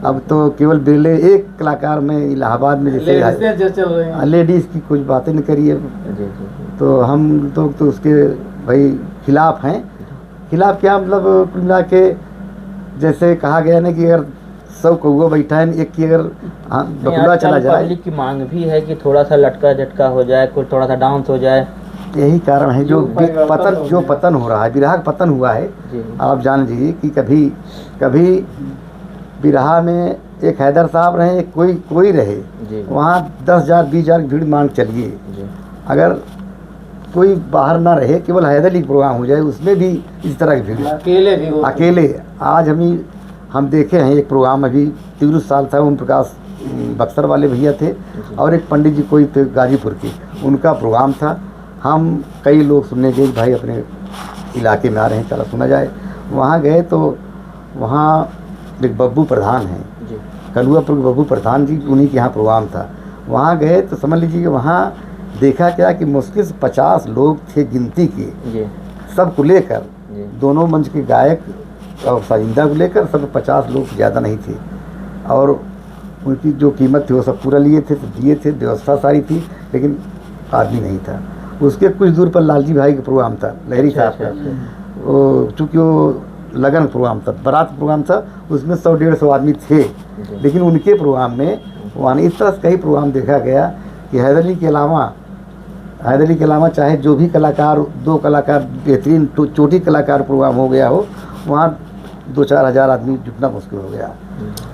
अब तो केवल बिरले एक कलाकार में इलाहाबाद में जैसे लेडीज़ की कुछ बातें नहीं करिए, तो हम तो उसके भाई खिलाफ हैं। खिलाफ क्या मतलब, कुल मिला के जैसे कहा गया ना कि अगर 100 कौवा बैठा है, एक की अगर बकुला चला जाए। पब्लिक की मांग भी है कि थोड़ा सा लटका झटका हो जाए, कुछ थोड़ा सा डांस हो जाए। यही कारण है जो पतन हो रहा है, बिरहा का पतन हुआ है। आप जान लीजिए कि कभी बिरहा में एक हैदर साहब रहे, कोई रहे, वहाँ 10,000 20,000 की भीड़ मांग चलिए। अगर कोई बाहर ना रहे, केवल हैदर अली प्रोग्राम हो जाए, उसमें भी इस तरह की भीड़ अकेले। आज हम देखे हैं एक प्रोग्राम अभी 30 साल था, ओम प्रकाश बक्सर वाले भैया थे और एक पंडित जी कोई थे गाजीपुर के, उनका प्रोग्राम था। हम कई लोग सुनने गए, भाई अपने इलाके में आ रहे हैं, चलो सुना जाए। वहाँ गए तो वहाँ एक बब्बू प्रधान हैं, कलुआपुर के बब्बू प्रधान जी, उन्हीं के यहाँ प्रोग्राम था। वहाँ गए तो समझ लीजिए कि वहाँ देखा क्या कि मुश्किल से 50 लोग थे गिनती के, सबको लेकर, दोनों मंच के गायक और साजिंदा को लेकर सब 50 लोग ज़्यादा नहीं थे। और उनकी जो कीमत थी वो सब पूरा लिए थे, दिए थे, व्यवस्था सारी थी, लेकिन आदमी नहीं था। उसके कुछ दूर पर लालजी भाई का प्रोग्राम था, लहरी साहब का। वो चूँकि वो लगन प्रोग्राम था, बारात प्रोग्राम था, उसमें 100-150 आदमी थे, लेकिन उनके प्रोग्राम में वहाँ इस तरह से कई प्रोग्राम देखा गया कि हैदर अली के अलावा चाहे जो भी कलाकार, 2 कलाकार बेहतरीन चोटी कलाकार प्रोग्राम हो गया हो, वहाँ 2-4 हज़ार आदमी जुटना मुश्किल हो गया।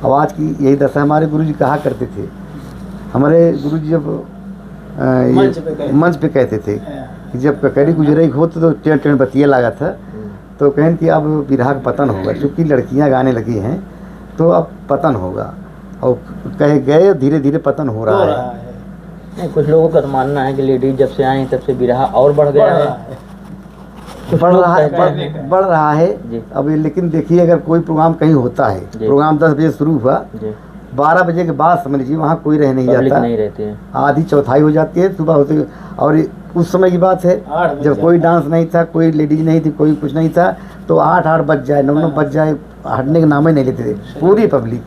अब आज की यही दशा। हमारे गुरुजी कहा करते थे, हमारे गुरुजी जब मंच पे कहते थे कि जब ककड़ी गुजरे हो तो टेढ़ बतिया लगा था, तो कहें कि अब बिरहा का पतन होगा, क्योंकि लड़कियां गाने लगी हैं तो अब पतन होगा, और कहे गए धीरे धीरे पतन हो रहा है। कुछ लोगों का तो मानना है कि लेडीज जब से आई तब से बिरहा और बढ़ गया है, बढ़ रहा है अब। लेकिन देखिए अगर कोई प्रोग्राम कहीं होता है, प्रोग्राम 10 बजे शुरू हुआ, 12 बजे के बाद समझ लीजिए वहाँ कोई रह नहीं जाता, नहीं रहते हैं, आधी चौथाई हो जाती है सुबह होते। और उस समय की बात है जब कोई डांस नहीं था, कोई लेडीज नहीं थी, कोई कुछ नहीं था, तो 8 बज जाए, 9 बज जाए, हटने का नाम ही नहीं लेते थे पूरी पब्लिक।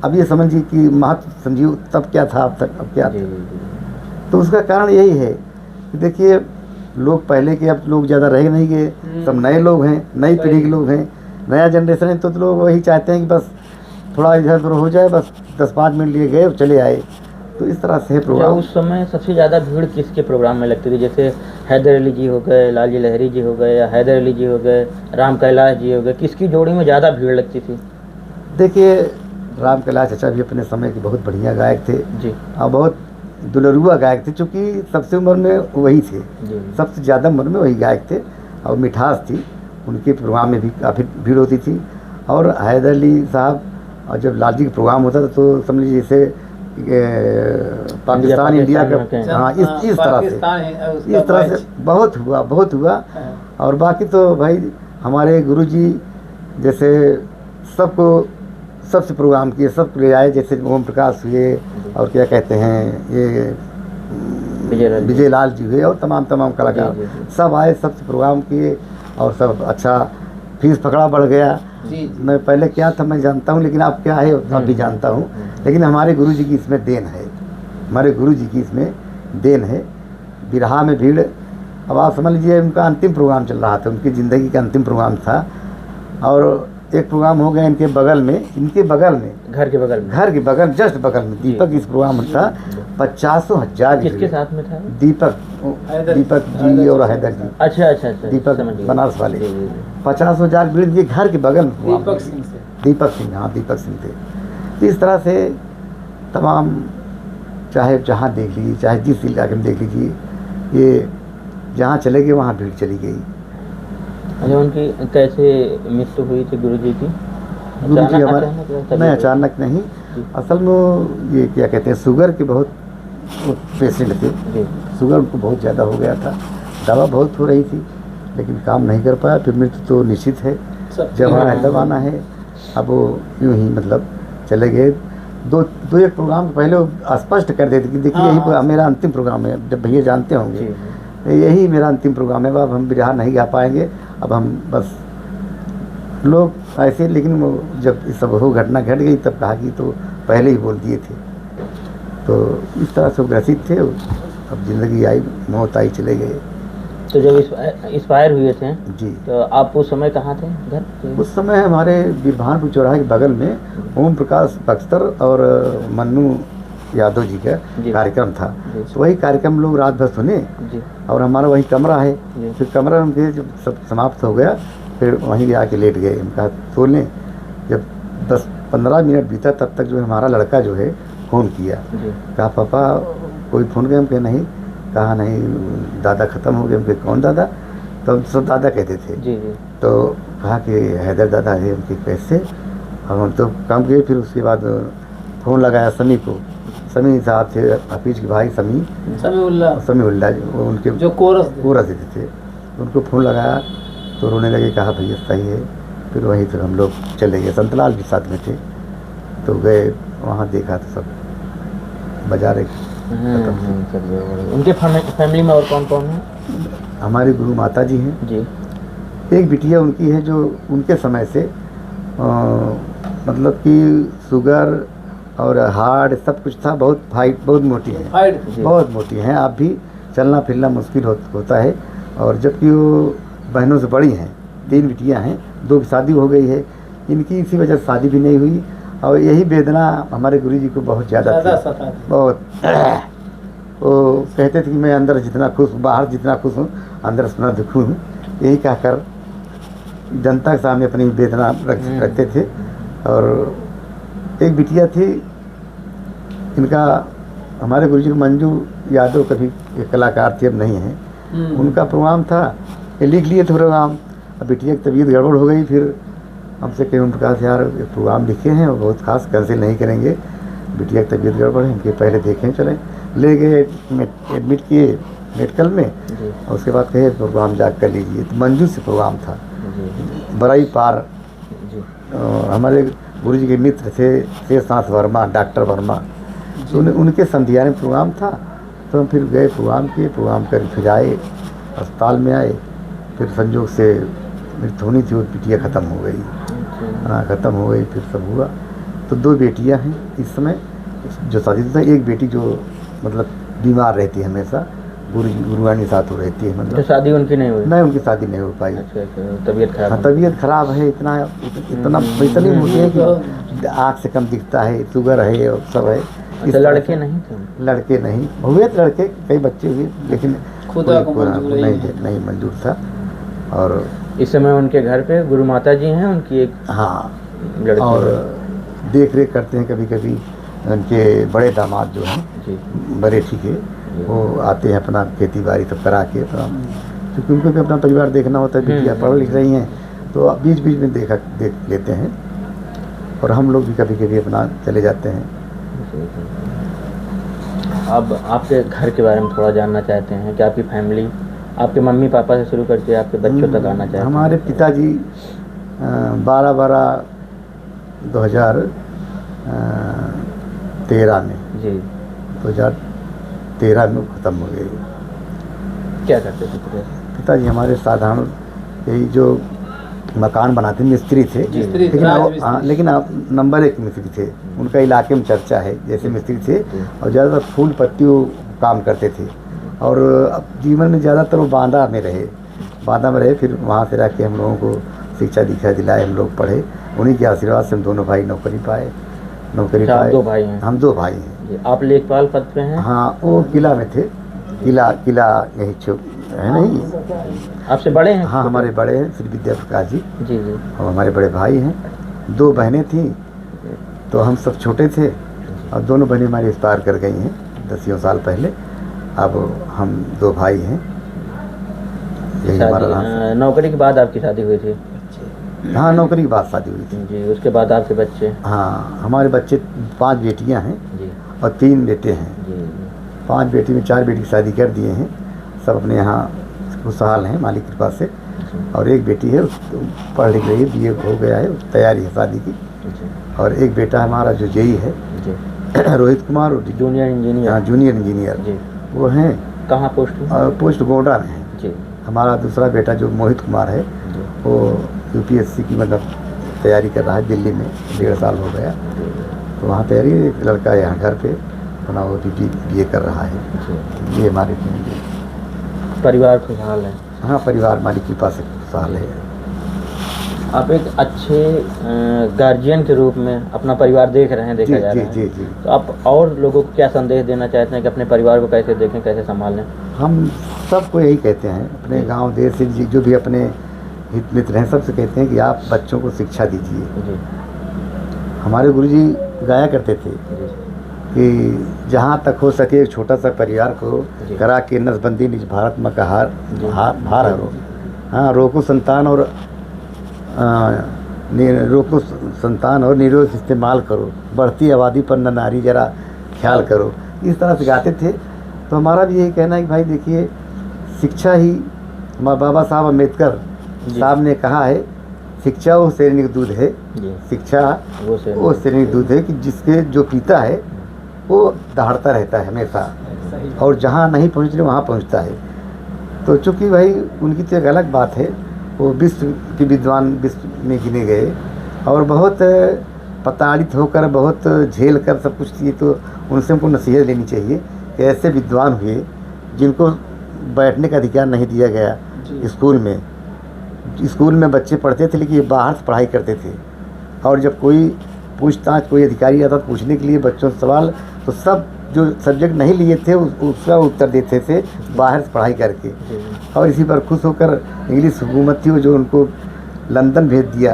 अब ये समझिए कि महत्व समझिए तब क्या था, अब क्या था। तो उसका कारण यही है कि देखिए लोग पहले के अब लोग ज़्यादा रह नहीं गए, सब नए लोग हैं, नई पीढ़ी के लोग हैं, नया जनरेशन है, तो लोग वही चाहते हैं कि बस थोड़ा इधर उधर हो जाए, बस 10-5 मिनट लिए गए चले आए। तो इस तरह से प्रोग्राम। उस समय सबसे ज़्यादा भीड़ किसके प्रोग्राम में लगती थी? जैसे हैदर अली जी हो गए, लालजी लहरी जी हो गए, या हैदर अली जी हो गए, राम कैलाश जी हो गए, किसकी जोड़ी में ज़्यादा भीड़ लगती थी? देखिए, राम कैलाश चाचा भी अपने समय के बहुत बढ़िया गायक थे जी और बहुत दुलरुआ गायक थे, चूँकि सबसे उम्र में वही थे, जी सबसे ज़्यादा उम्र में वही गायक थे और मिठास थी। उनके प्रोग्राम में भी काफ़ी भीड़ होती थी। और हैदर अली साहब, और जब लालजी का प्रोग्राम होता था तो समझ लीजिए जैसे पाकिस्तान इंडिया का, हाँ, इस तरह से बहुत हुआ। और बाकी तो भाई हमारे गुरुजी जैसे सबको सबसे प्रोग्राम किए, सबको ले आए, जैसे ओम प्रकाश हुए और क्या कहते हैं ये विजय लाल जी हुए और तमाम कलाकार सब आए, सबसे प्रोग्राम किए और सब अच्छा फीस पकड़ा बढ़ गया। मैं पहले क्या था मैं जानता हूँ, लेकिन अब क्या है अब भी जानता हूँ। लेकिन हमारे गुरुजी की इसमें देन है, हमारे गुरुजी की इसमें देन है। बिरहा में भीड़, अब आप समझ लीजिए उनका अंतिम प्रोग्राम चल रहा था, उनकी ज़िंदगी का अंतिम प्रोग्राम था। और एक प्रोग्राम हो गया इनके बगल में, घर के बगल जस्ट बगल में दीपक इस प्रोग्राम था। 50,000 किसके साथ में था? दीपक जी और हैदर जी। अच्छा दीपक बनारस वाले 50,000 भीड़, ये घर के बगल में दीपक सिंह थे। तो इस तरह से तमाम, चाहे जहाँ देख लीजिए, चाहे जिस इलाके में देख लीजिए, ये जहाँ चले गए वहाँ भीड़ चली गई। अच्छा, उनकी कैसे मृत्यु हुई थी गुरुजी की? गुरुजी हमारे नहीं, अचानक नहीं, असल में ये क्या कहते हैं, शुगर के बहुत पेशेंट थे। शुगर उनको बहुत ज़्यादा हो गया था, दवा बहुत हो रही थी लेकिन काम नहीं कर पाया। फिर मृत्यु तो निश्चित है, जब आना है तब आना है। अब वो यूँ ही मतलब चले गए। दो एक प्रोग्राम पहले वो स्पष्ट कर देते कि देखिए यही मेरा अंतिम प्रोग्राम है, जब भैया जानते होंगे यही मेरा अंतिम प्रोग्राम है, अब हम बिरहा नहीं गा पाएंगे, अब हम बस लोग ऐसे। लेकिन वो जब सब वो घटना घट गई तब कहा कि तो पहले ही बोल दिए थे। तो इस तरह से ग्रसित थे। अब ज़िंदगी आई, मौत आई, चले गए। तो जब एक्सपायर हुए थे जी, तो आप उस समय कहाँ थे? घर? उस समय हमारे बीरभानपुर चौराहे के बगल में ओम प्रकाश बख्तर और मन्नू यादव जी का कार्यक्रम था। तो वही कार्यक्रम लोग रात भर सुने और हमारा वही कमरा है। फिर कमरा में जब सब समाप्त हो गया फिर वहीं आके लेट गए। उनका सो लें। जब 10-15 मिनट बीता तब तक जो है हमारा लड़का जो है फ़ोन किया, कहा पापा कोई फ़ोन किया? हम कहे नहीं। कहा नहीं, दादा ख़त्म हो गए। हम कहे कौन दादा? तो हम सब दादा कहते थे। तो कहा कि हैदर दादा है। उनके कैसे? और हम तो काम किए। फिर उसके बाद फ़ोन लगाया समी को। समी साहब थे, हफीज के भाई समीउल्लाह वो उनके जो कोरस देते थे। उनको फ़ोन लगाया तो रोने लगे। कहा भैया सही है। फिर वहीं से हम लोग चले गए। संतलाल भी साथ में थे। तो गए वहाँ, देखा तो सब बजा रहे। उनके फैमिली में और कौन कौन है? हमारी गुरु माता जी हैं जी। एक बिटिया उनकी है जो उनके समय से मतलब कि शुगर और हार्ट सब कुछ था। बहुत मोटी है, बहुत मोटी हैं। आप भी चलना फिरना मुश्किल होता है। और जबकि वो बहनों से बड़ी हैं, 3 बिटियां हैं, 2 की शादी हो गई है। इनकी इसी वजह से शादी भी नहीं हुई। और यही वेदना हमारे गुरुजी को बहुत ज़्यादा थी, बहुत। वो कहते थे कि मैं अंदर जितना खुश हूँ, बाहर जितना खुश हूँ, अंदर उतना दुखी हूँ। यही कहकर जनता के सामने अपनी वेदना रखते थे। और एक बिटिया थी इनका, हमारे गुरुजी को मंजू यादव, कभी कलाकार थी, अब नहीं है। उनका प्रोग्राम था, ये लिख लिए थे प्रोग्राम। अब बिटिया की तबीयत गड़बड़ हो गई। फिर हमसे कहीं उन प्रकार से यार प्रोग्राम लिखे हैं और बहुत खास कैंसिल नहीं करेंगे, बिटिया की तबीयत गड़बड़ है, इनके पहले देखें चलें। ले गए, एडमिट किए मेडिकल में। और उसके बाद कहे प्रोग्राम जा कर लीजिए। तो मंजू से प्रोग्राम था, बड़ाई पार। हमारे गुरुजी के मित्र थे शेषनाथ वर्मा, डॉक्टर वर्मा। तो उनके संध्या में प्रोग्राम था। तो हम फिर गए, प्रोग्राम किए, प्रोग्राम कर फिर आए, अस्पताल में आए। फिर संजोग से मृत्यु होनी थी, वो बिटिया ख़त्म हो गई। हाँ, ख़त्म हो गई। फिर सब हुआ। तो 2 बेटियां हैं इस समय जो शादीशुदा। एक बेटी जो मतलब बीमार रहती है हमेशा, गुरुवानी साथ हो रहती है। मतलब तो शादी उनकी नहीं हुई? नहीं, उनकी शादी नहीं हो पाई। अच्छा, तबीयत खराब? हाँ, तबीयत खराब है। इतना मोटी है कि आँख से कम दिखता है, शुगर है और सब है। अच्छा, लड़के नहीं थे? लड़के नहीं हुए, लड़के कई बच्चे हुए लेकिन नहीं मंजूर था। और इस समय उनके घर पे गुरु माता जी हैं उनकी एक? हाँ, लड़की। और देख रेख करते हैं। कभी कभी उनके बड़े दामाद जो हैं जी बड़े ठीक है, वो आते हैं अपना खेती बाड़ी सब करा के अपना, क्योंकि उनको भी अपना परिवार देखना होता है। बिटिया पढ़ लिख रही हैं तो बीच बीच में देख लेते हैं, और हम लोग भी कभी कभी अपना चले जाते हैं। अब आपके घर के बारे में थोड़ा जानना चाहते हैं कि आपकी फैमिली, आपके मम्मी पापा से शुरू करके आपके बच्चों तक आना चाहते हैं। हमारे पिताजी 12/12/2013 में जी 2013 में ख़त्म हो गए। क्या करते थे पिताजी हमारे साधारण यही जो मकान बनाते मिस्त्री थे, लेकिन आप नंबर 1 मिस्त्री थे। उनका इलाके में चर्चा है जैसे मिस्त्री थे, और ज़्यादातर फूल पत्तियों काम करते थे। और अब जीवन में ज़्यादातर वो बांदा में रहे, फिर वहाँ से रह के हम लोगों को शिक्षा दीक्षा दिलाए, हम लोग पढ़े। उन्हीं के आशीर्वाद से हम दोनों भाई नौकरी पाए। आप 2 भाई हैं? हम 2 भाई हैं। आप लेखपाल पद पे हैं? हाँ, वो किला में थे। किला यही है नहीं। आपसे बड़े हैं? हाँ, हमारे बड़े हैं श्री विद्या प्रकाश जी जी। और हमारे बड़े भाई हैं। 2 बहनें थीं तो हम सब छोटे थे, और दोनों बहनें हमारी एक्सपायर कर गई हैं 10 साल पहले। अब हम 2 भाई हैं। यही हमारा। नौकरी के बाद आपकी शादी हुई थी? हाँ, नौकरी के बाद शादी हुई थी जी। उसके बाद आपके बच्चे? हाँ, हमारे बच्चे 5 बेटियां हैं जी और 3 बेटे हैं जी। 5 बेटी में 4 बेटी की शादी कर दिए हैं, सब अपने यहाँ खुशहाल हैं मालिक की कृपा से। और एक बेटी है, पढ़ लिख रही है, BA हो गया है, तैयारी है शादी की। और एक बेटा हमारा जो जेई है रोहित कुमार, जूनियर इंजीनियर। हाँ, जूनियर इंजीनियर जी। वो हैं कहाँ पोस्ट गोंडा में है जी। हमारा दूसरा बेटा जो मोहित कुमार है वो UPSC की मतलब तैयारी कर रहा है दिल्ली में, 1.5 साल हो गया तो वहाँ तैयारी। एक लड़का यहाँ घर पे अपना वो BA कर रहा है। ये हमारे परिवार खुशहाल है? हाँ, परिवार हमारी कृपा से खुशहाल है। आप एक अच्छे गार्जियन के रूप में अपना परिवार देख रहे हैं, देखा जा रहा है। जी। तो आप और लोगों को क्या संदेश देना चाहते हैं कि अपने परिवार को कैसे देखें, कैसे संभालें? हम सबको यही कहते हैं, अपने गांव देश से जो भी अपने हित मित्र हैं सबसे कहते हैं कि आप बच्चों को शिक्षा दीजिए। हमारे गुरुजी गाया करते थे कि जहाँ तक हो सके एक छोटा सा परिवार को करा के नसबंदी निज भारत में का भार हरो। हाँ, रोको संतान और निरोध इस्तेमाल करो, बढ़ती आबादी पर न नारी जरा ख्याल करो। इस तरह से गाते थे। तो हमारा भी यही कहना है कि भाई देखिए, शिक्षा ही हमारे बाबा साहब अम्बेडकर साहब ने कहा है, शिक्षा वो सैनिक दूध है, शिक्षा वो सैनिक दूध है कि जिसके जो पीता है वो दहाड़ता रहता है हमेशा, और जहाँ नहीं पहुँचने वहाँ पहुँचता है। तो चूँकि भाई उनकी तो एक अलग बात है, वो विश्व के विद्वान विश्व में गिने गए, और बहुत प्रताड़ित होकर बहुत झेल कर सब कुछ किए। तो उनसे हमको नसीहत लेनी चाहिए कि ऐसे विद्वान हुए जिनको बैठने का अधिकार नहीं दिया गया स्कूल में बच्चे पढ़ते थे, लेकिन ये बाहर से पढ़ाई करते थे। और जब कोई पूछताछ, कोई अधिकारी आता था पूछने के लिए बच्चों से सवाल, तो सब जो सब्जेक्ट नहीं लिए थे उसका उत्तर देते थे बाहर से पढ़ाई करके। और इसी पर खुश होकर इंग्लिश हुकूमत थी वो जो उनको लंदन भेज दिया,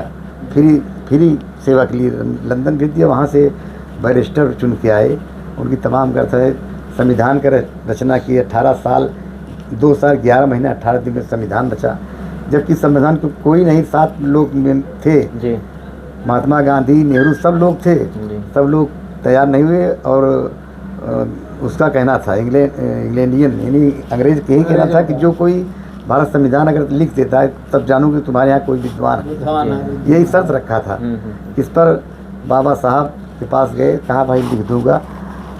फ्री सेवा के लिए लंदन भेज दिया। वहाँ से बैरिस्टर चुन के आए, उनकी तमाम करता है संविधान का रचना की। 18 साल 2 साल 11 महीने 18 दिन में संविधान रचा, जबकि संविधान को कोई नहीं, 7 लोग थे जी। महात्मा गांधी, नेहरू, सब लोग थे, सब लोग तैयार नहीं हुए। और उसका कहना था इंग्लैंडियन यानी अंग्रेज के ही कहना था कि जो कोई भारत संविधान अगर लिख देता है तब जानूँ कि तुम्हारे यहाँ कोई विद्वान है। यही शर्त रखा था। इस पर बाबा साहब के पास गए, कहा भाई लिख दूँगा।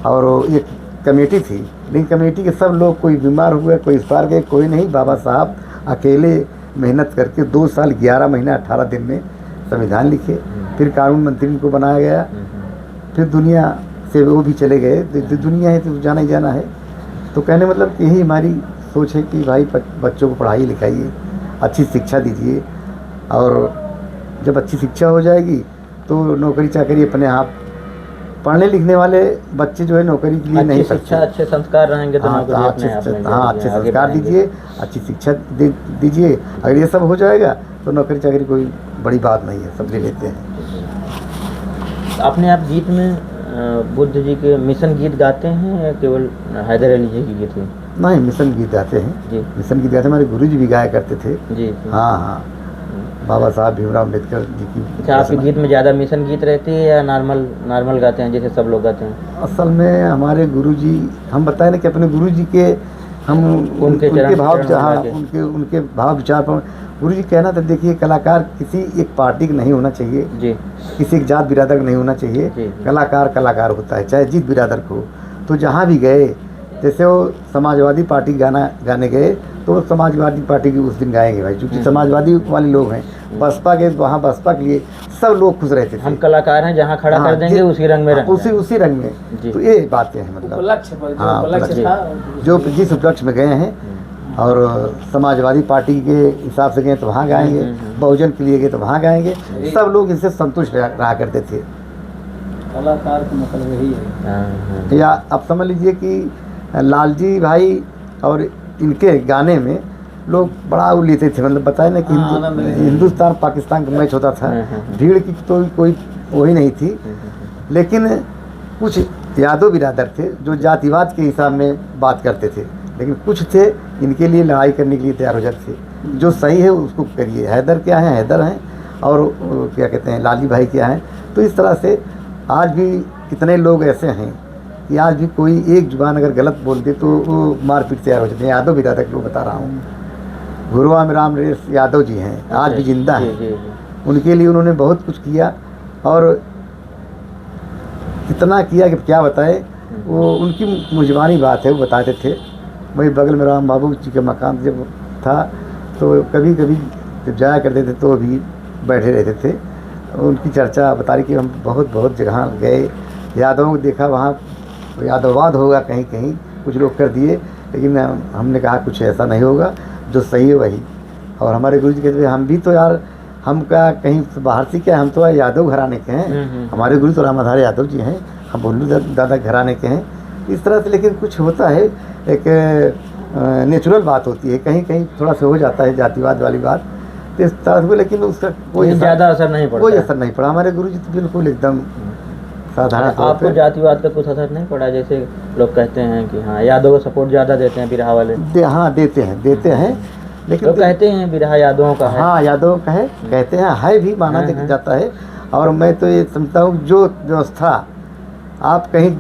और एक कमेटी थी, लेकिन कमेटी के सब लोग, कोई बीमार हुए, कोई इस पार गए, कोई नहीं। बाबा साहब अकेले मेहनत करके 2 साल 11 महीने 18 दिन में संविधान लिखे। फिर कानून मंत्री को बनाया गया, फिर दुनिया से वो भी चले गए। दुनिया है तो जाना ही जाना है। तो कहने मतलब कि यही हमारी सोच है कि भाई बच्चों को पढ़ाइए लिखाइए, अच्छी शिक्षा दीजिए, और जब अच्छी शिक्षा हो जाएगी तो नौकरी चाकरी अपने आप। पढ़ने लिखने वाले बच्चे जो है नौकरी के लिए नहीं शिक्षा, अच्छे संस्कार रहेंगे तो अच्छे संस्कार दीजिए, अच्छी शिक्षा दीजिए। अगर ये सब हो जाएगा तो नौकरी चाकरी कोई बड़ी बात नहीं है, सब ले लेते हैं। अपने आप गीत में बुद्ध जी के मिशन गीत गाते हैं या केवल हैदर अली जी के गीत हैं? नहीं, मिशन गीत गाते हैं जी। मिशन गीत गाते, हमारे गुरु जी भी गाया करते थे। जी। हाँ हाँ, बाबा साहब भीमराव अम्बेडकर जी की। अच्छा, आपके गीत में ज़्यादा मिशन गीत रहती है या नॉर्मल गाते हैं जैसे सब लोग गाते हैं? असल में हमारे गुरु जी, हम बताए ना कि अपने गुरु जी के हम उनके भाव, हाँ उनके भाव विचार पर गुरु जी कहना था। देखिए, कलाकार किसी एक पार्टी का नहीं होना चाहिए जी, किसी एक जात बिरादर का नहीं होना चाहिए। जी। कलाकार कलाकार होता है, चाहे जिस बिरादर को। तो जहाँ भी गए, जैसे वो समाजवादी पार्टी गाना गाने गए तो वो समाजवादी पार्टी की उस दिन गाएंगे भाई, क्योंकि समाजवादी वाले लोग हैं। बसपा के वहाँ बसपा के लिए सब लोग खुश रहते थे। हम कलाकार हैं, जहाँ खड़ा कर देंगे उसी रंग में उसी रंग में। तो ये बातें हैं, मतलब जो जिस उपलक्ष्य में गए हैं। और समाजवादी पार्टी के हिसाब से गए तो वहाँ गाएंगे, बहुजन के लिए गए तो वहाँ गाएंगे। सब लोग इससे संतुष्ट रहा करते थे। कलाकार का मतलब यही है। या अब समझ लीजिए कि लालजी भाई और इनके गाने में लोग बड़ा वो लेते थे, मतलब बताए ना कि हिंदुस्तान पाकिस्तान का मैच होता था। भीड़ की तो कोई वही नहीं थी, लेकिन कुछ यादव बिरादर थे जो जातिवाद के हिसाब में बात करते थे, लेकिन कुछ थे इनके लिए लड़ाई करने के लिए तैयार हो जाते थे। जो सही है उसको करिए। हैदर क्या है, हैदर हैं, और क्या कहते हैं, लाली भाई क्या हैं। तो इस तरह से आज भी कितने लोग ऐसे हैं कि आज भी कोई एक जुबान अगर गलत बोल दे तो वो मारपीट तैयार हो जाते हैं। यादव बिरादर को बता रहा हूँ। गुरुआम राम रेस यादव जी हैं, आज भी जिंदा हैं। उनके लिए उन्होंने बहुत कुछ किया, और कितना किया कि क्या बताए। वो उनकी मुजबानी बात है, वो बताते थे। वही बगल में राम बाबू जी का मकान जब था तो कभी कभी जब जाया करते थे तो भी बैठे रहते थे। उनकी चर्चा बता रही कि हम बहुत जगह गए, यादवों को देखा, वहाँ यादववाद होगा कहीं कहीं, कुछ लोग कर दिए, लेकिन हमने कहा कुछ ऐसा नहीं होगा, जो सही है वही। और हमारे गुरु जी कहते थे हम भी तो यार, हम क्या कहीं बाहर से क्या, हम तो यादव घराने के हैं। हमारे गुरु तो रामाधार यादव जी हैं, हम भोलू दादा घराने के हैं। इस तरह से लेकिन कुछ होता है, एक नेचुरल बात होती है, कहीं कहीं थोड़ा सा हो जाता है जातिवाद वाली बात, तो इस तरह से, लेकिन उसका कोई ज़्यादा असर नहीं पड़ा। कोई असर नहीं पड़ा। हमारे गुरु जी तो बिल्कुल एकदम साधारण। आपको जातिवाद का कुछ असर नहीं पड़ा? जैसे लोग कहते हैं कि हाँ यादव को सपोर्ट ज़्यादा देते हैं बिरहा वाले। हाँ देते हैं, लेकिन लोग कहते हैं बिरहा यादवों का है। हाँ, यादवों का है, कहते हैं, है भी माना जाता है। और मैं तो ये समझता हूँ जो व्यवस्था आप कहीं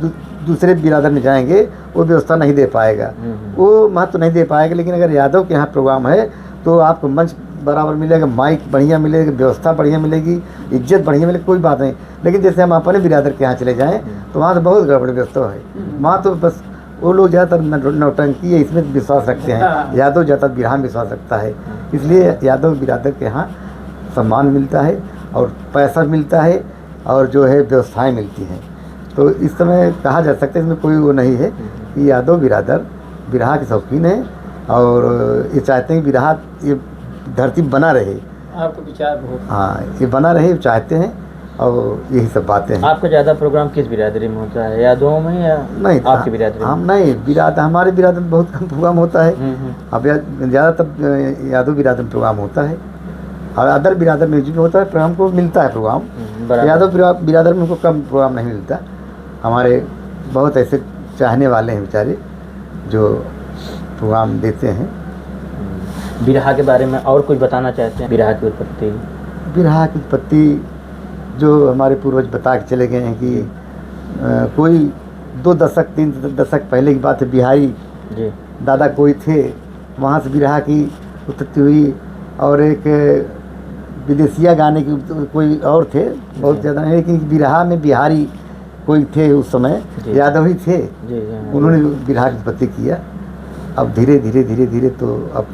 दूसरे बिरादर में जाएंगे वो व्यवस्था नहीं दे पाएगा, वो महत्व नहीं दे पाएगा। लेकिन अगर यादव के यहाँ प्रोग्राम है तो आपको मंच बराबर मिलेगा, माइक बढ़िया मिलेगा, व्यवस्था बढ़िया मिलेगी, इज्जत बढ़िया मिलेगी, कोई बात नहीं। लेकिन जैसे हम अपने बिरादर के यहाँ चले जाएँ तो वहाँ तो बहुत गड़बड़ व्यवस्था है। वहाँ तो बस वो लोग ज़्यादातर नौटंकी है इसमें विश्वास रखते हैं, यादव ज़्यादातर बिरहा में विश्वास रखता है। इसलिए यादव बिरादर के यहाँ सम्मान मिलता है और पैसा मिलता है और जो है व्यवस्थाएँ मिलती हैं। तो इस समय कहा जा सकता है, इसमें कोई वो नहीं है कि यादव बिरादर बिरहा के शौकीन है और ये चाहते हैं बिरहा ये धरती बना रहे। आपका विचार बहुत। हाँ, ये बना रहे चाहते हैं, और यही सब बातें हैं। आपका ज़्यादा प्रोग्राम किस बिरादरी में होता है, यादवों में या नहीं? आपकी बिरादरी? हम नहीं, बिरादर हमारे बिरादर में बहुत कम प्रोग्राम होता है। अब ज़्यादातर यादव बिरादर में प्रोग्राम होता है, और अदर बिरादर में भी होता है, पर हमको मिलता है प्रोग्राम। यादव बिरादर में हमको कम प्रोग्राम नहीं मिलता। हमारे बहुत ऐसे चाहने वाले हैं बेचारे जो प्रोग्राम देते हैं। बिरहा के बारे में और कुछ बताना चाहते हैं? बिरहा की उत्पत्ति? बिरहा की उत्पत्ति जो हमारे पूर्वज बता के चले गए हैं कि कोई 2 दशक 3 दशक पहले की बात है। बिहारी जी दादा कोई थे, वहाँ से बिरहा की उत्पत्ति हुई। और एक विदेशिया गाने की कोई और थे, बहुत ज़्यादा नहीं, लेकिन बिरहा में बिहारी कोई थे उस समय, यादव ही थे। उन्होंने बिरहा की उत्पत्ति किया। अब धीरे धीरे तो अब